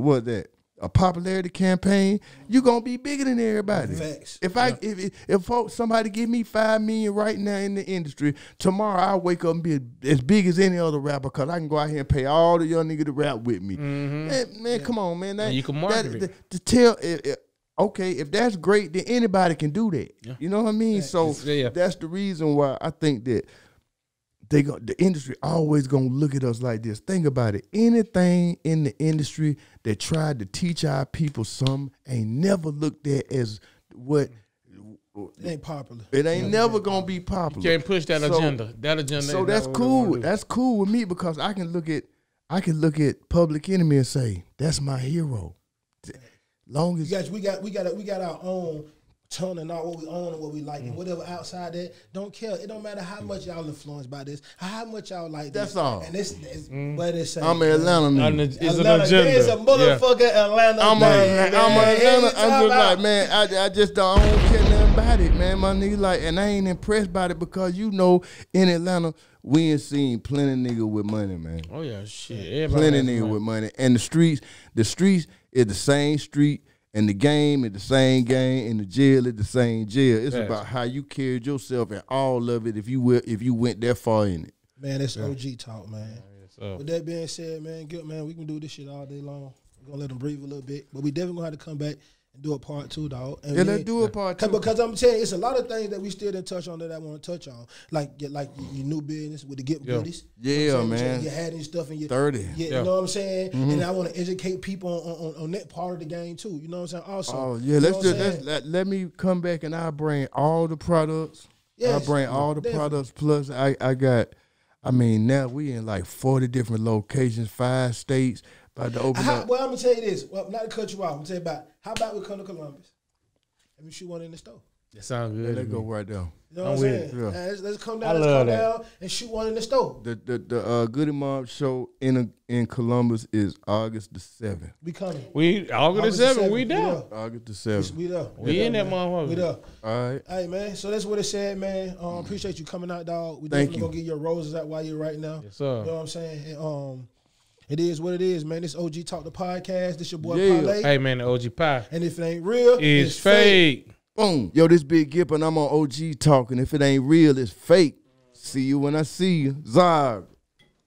what that a popularity campaign, you gonna be bigger than everybody. Facts. If somebody give me $5 million right now in the industry, tomorrow I'll wake up and be as big as any other rapper because I can go out here and pay all the young niggas to rap with me. Man, come on, man. And you can market it. To tell okay, if that's great, then anybody can do that. Yeah. You know what I mean? So that's the reason why I think that the industry always gonna look at us like this. Think about it. Anything in the industry that tried to teach our people something ain't never looked at as what. It ain't popular. It ain't never gonna be popular. You can't push that agenda. That agenda. So that's cool. That's cool with me because I can look at Public Enemy and say that's my hero. Long as we got our own tone and all what we own and what we like and whatever outside that, don't care. It don't matter how much y'all influenced by this, how much y'all like this. That's all. And it's but it's I'm an Atlanta nigga. It's an agenda. There's a motherfucking Atlanta. I'm Atlanta. I'm just like, man, I just don't care nothing about it, man. My nigga, like, and I ain't impressed by it because you know in Atlanta we ain't seen plenty niggas with money, man. Oh yeah, shit. Everybody plenty niggas with money. And the streets is the same street. And the game is the same game, and the jail is the same jail. It's about how you carried yourself and all of it if you went that far in it. Man, that's OG talk, man. With that being said, man, good man, we can do this shit all day long. We're gonna let them breathe a little bit, but we definitely gonna have to come back and do a part 2, dog. And let's do a part 2. Because I'm telling you, it's a lot of things that we still didn't touch on that I want to touch on, like your new business with the Gipp goodies. Yeah, man. You had any stuff in your 30. You know what I'm saying? And I want to educate people on that part of the game too. You know what I'm saying? Also, let me come back and I'll bring all the products. Yes, I'll bring all the products plus I got. I mean, now we in like 40 different locations, 5 states. About to open up. Well, I'm gonna tell you this. Well, not to cut you off, I'm gonna tell you about how about we come to Columbus and we shoot one in the store. That sounds good. Let's go right there. You know what I'm saying? Yeah. Let's come down. And shoot one in the store. The Goody Mob show in Columbus is August the 7th. We coming. August the 7th. We there. August the 7th. We there. We in that motherfucker. We there. All right. Hey man. So that's what it said, man. Appreciate you coming out, dog. We definitely gonna get your roses out while you're right now. Yes, sir. You know what I'm saying? And, it is what it is, man. This OG Talk the podcast. This your boy Parlay. Hey man, the OG Pie. And if it ain't real, it's fake. Boom. Yo, this Big Gipp and I'm on OG Talk. And if it ain't real, it's fake. See you when I see you. Zog.